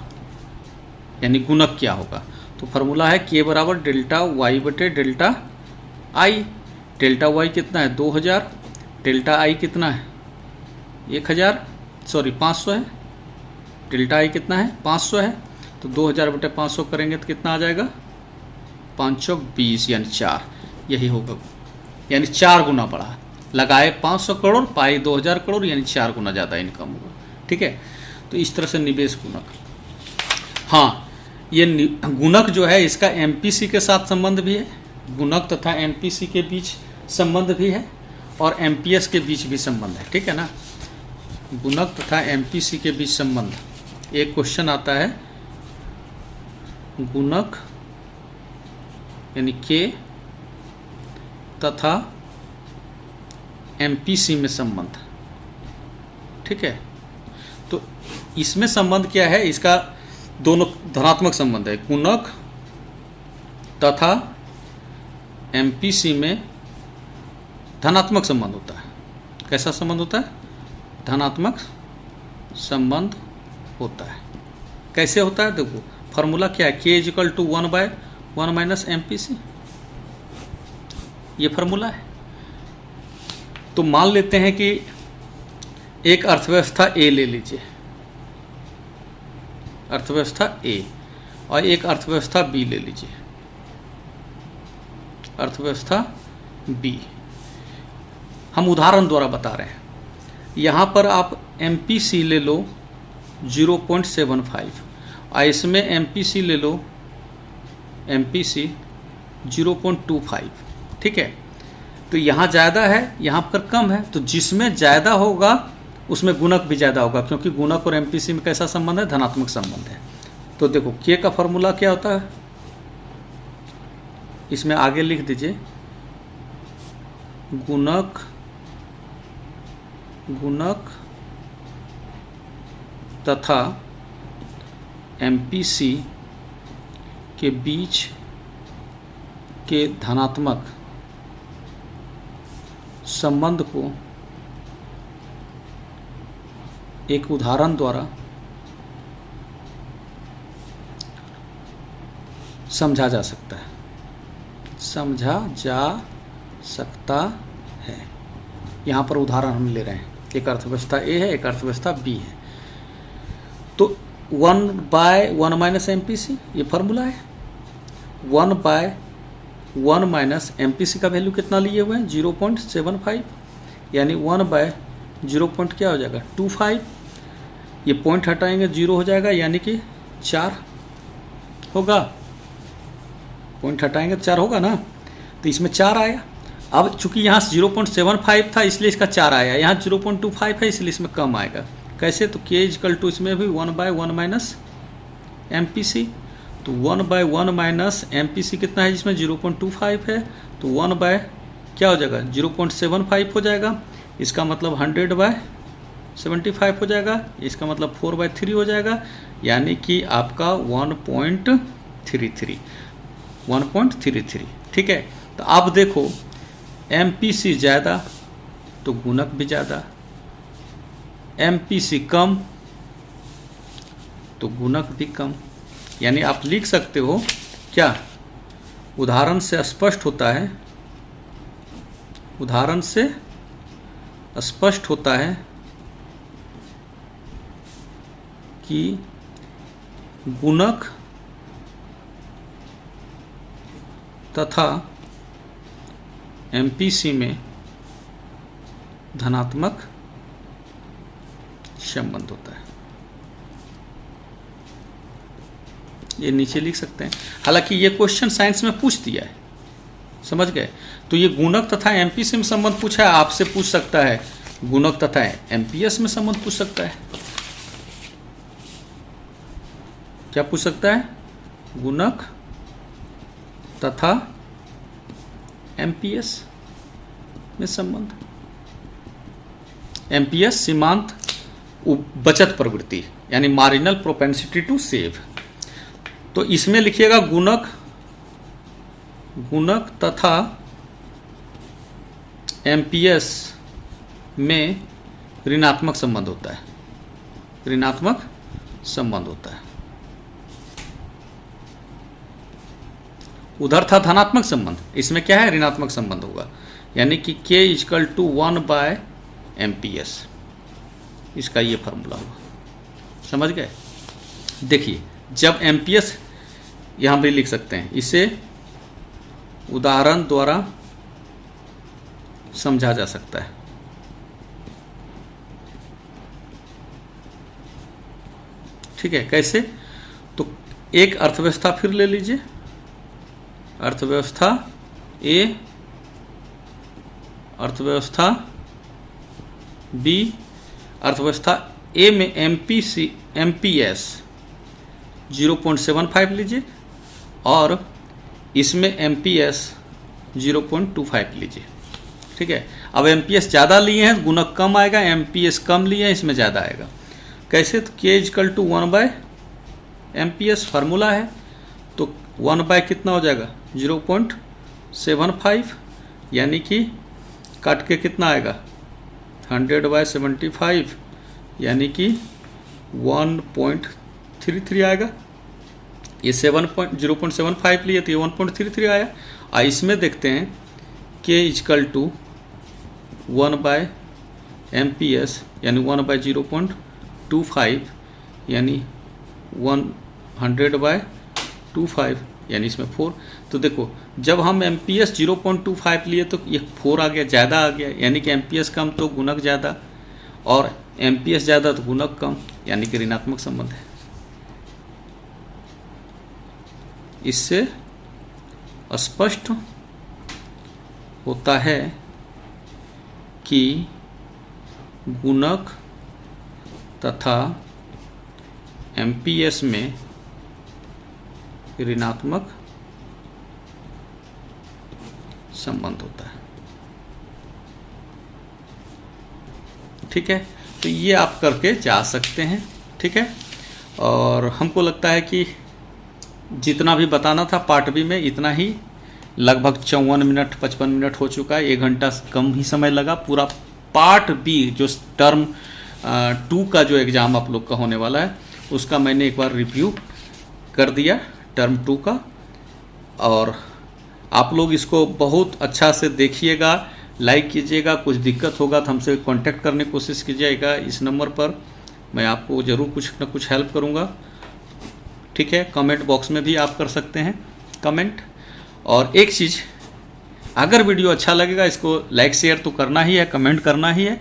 यानी गुणक क्या होगा? तो फॉर्मूला है के बराबर डेल्टा वाई बटे डेल्टा आई। डेल्टा वाई कितना है? 2000। डेल्टा आई कितना है? 500 है। डेल्टा आई कितना है? 500 है। तो 2000 बटे 500 करेंगे तो कितना आ जाएगा? 520, यानी 4। यही होगा, यानी 4 गुना बढ़ा। लगाए 500 करोड़, पाई 2000 करोड़, यानी 4 गुना ज़्यादा इनकम होगा। ठीक है। तो इस तरह से निवेश गुणक। हाँ, ये गुणक जो है इसका MPC के साथ संबंध भी है, गुणक तथा MPC के बीच संबंध भी है, और MPS के बीच भी संबंध है। ठीक है ना। गुणक तथा MPC के बीच संबंध। एक क्वेश्चन आता है गुणक यानी के तथा MPC में संबंध। ठीक है। तो इसमें संबंध क्या है? इसका दोनों धनात्मक संबंध है। गुणक तथा MPC में धनात्मक संबंध होता है। कैसा संबंध होता है? धनात्मक संबंध होता है। कैसे होता है? देखो फॉर्मूला क्या है? के इक्वल टू 1/1 माइनस MPC, ये फॉर्मूला है। तो मान लेते हैं कि एक अर्थव्यवस्था A ले लीजिए, अर्थव्यवस्था A, और एक अर्थव्यवस्था B ले लीजिए, अर्थव्यवस्था B। हम उदाहरण द्वारा बता रहे हैं। यहाँ पर आप MPC ले लो 0.75, और इसमें MPC ले लो MPC 0.25। ठीक है। तो यहाँ ज़्यादा है, यहाँ पर कम है, तो जिसमें ज़्यादा होगा उसमें गुणक भी ज़्यादा होगा, क्योंकि गुणक और MPC में कैसा संबंध है? धनात्मक संबंध है। तो देखो के का फॉर्मूला क्या होता है, इसमें आगे लिख दीजिए, गुणक तथा MPC के बीच के धनात्मक संबंध को एक उदाहरण द्वारा समझा जा सकता है, समझा जा सकता है। यहाँ पर उदाहरण हम ले रहे हैं, एक अर्थव्यवस्था ए है, एक अर्थव्यवस्था बी है। तो 1/1 - MPC ये फॉर्मूला है। 1/1 - MPC का वैल्यू कितना लिए हुए हैं? 0.75, यानी 1/0 क्या हो जाएगा? 25। ये पॉइंट हटाएंगे 0 हो जाएगा, यानी कि 4 होगा। पॉइंट हटाएंगे तो 4 होगा ना, तो इसमें 4 आया। अब चूंकि यहाँ 0.75 था इसलिए इसका 4 आया, यहाँ 0.25 है इसलिए इसमें कम आएगा। कैसे? तो K = इसमें भी 1/1 - MPC। तो 1/1 - MPC कितना है जिसमें 0.25 है, तो 1/ क्या हो जाएगा? 0.75 हो जाएगा। इसका मतलब 100/75 हो जाएगा। इसका मतलब 4/3 हो जाएगा, यानी कि आपका 1.33। ठीक है। तो आप देखो MPC ज़्यादा तो गुणक भी ज़्यादा, MPC कम तो गुणक भी कम। यानी आप लिख सकते हो क्या? उदाहरण से स्पष्ट होता है, उदाहरण से स्पष्ट होता है कि गुणक तथा MPC में धनात्मक संबंध होता है। ये नीचे लिख सकते हैं। हालांकि ये क्वेश्चन साइंस में पूछ दिया है, समझ गए? तो ये गुणक तथा MPC में संबंध पूछा है, आपसे पूछ सकता है गुणक तथा MPS में संबंध पूछ सकता है। क्या पूछ सकता है? गुणक तथा MPS में संबंध। MPS सीमांत बचत प्रवृत्ति, यानी मार्जिनल प्रोपेंसिटी टू सेव। तो इसमें लिखिएगा गुणक तथा MPS में ऋणात्मक संबंध होता है, ऋणात्मक संबंध होता है। उधर था धनात्मक संबंध, इसमें क्या है? ऋणात्मक संबंध होगा, यानी कि K = 1/MPS। इसका ये फॉर्मूला होगा, समझ गए? देखिए, जब MPS यहाँ भी लिख सकते हैं, इसे उदाहरण द्वारा समझा जा सकता है। ठीक है, कैसे? तो एक अर्थव्यवस्था फिर ले लीजिए, अर्थव्यवस्था A, अर्थव्यवस्था B। अर्थव्यवस्था A में MPS 0.75 लीजिए और इसमें MPS 0.25 लीजिए। ठीक है। अब MPS ज़्यादा लिए हैं, गुणक कम आएगा, MPS कम लिए हैं, इसमें ज़्यादा आएगा। कैसे? तो K = 1/MPS फार्मूला है, तो 1/ कितना हो जाएगा? 0.75, यानी कि काट के कितना आएगा? 100/75, यानी कि 1.33 आएगा। ये 0.75 लिए तो ये 1.33 आया। और इसमें देखते हैं K = 1/MPS, यानी 1/0.25, यानी 100/25, यानी इसमें 4। तो देखो, जब हम MPS 0.25 लिए तो ये 4 आ गया, ज़्यादा आ गया, यानी कि MPS कम तो गुणक ज़्यादा, और MPS ज़्यादा तो गुणक कम, यानी कि ऋणात्मक संबंध है। इससे स्पष्ट होता है कि गुणक तथा MPS में ऋणात्मक संबंध होता है। ठीक है, तो ये आप करके जा सकते हैं। ठीक है, और हमको लगता है कि जितना भी बताना था पार्ट बी में इतना ही, लगभग 54 मिनट 55 मिनट हो चुका है, 1 घंटा से कम ही समय लगा। पूरा पार्ट बी जो टर्म 2 का जो एग्ज़ाम आप लोग का होने वाला है उसका मैंने एक बार रिव्यू कर दिया टर्म 2 का। और आप लोग इसको बहुत अच्छा से देखिएगा, लाइक कीजिएगा। कुछ दिक्कत होगा तो हमसे कांटेक्ट करने की कोशिश कीजिएगा इस नंबर पर, मैं आपको ज़रूर कुछ ना कुछ हेल्प करूँगा। ठीक है, कमेंट बॉक्स में भी आप कर सकते हैं कमेंट। और एक चीज़, अगर वीडियो अच्छा लगेगा इसको लाइक शेयर तो करना ही है, कमेंट करना ही है।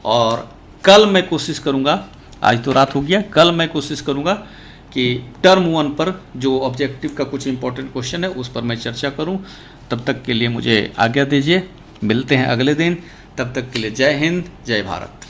और कल मैं कोशिश करूँगा, आज तो रात हो गया, कल मैं कोशिश करूँगा कि टर्म 1 पर जो ऑब्जेक्टिव का कुछ इंपॉर्टेंट क्वेश्चन है उस पर मैं चर्चा करूँ। तब तक के लिए मुझे आज्ञा दीजिए, मिलते हैं अगले दिन। तब तक के लिए जय हिंद, जय भारत।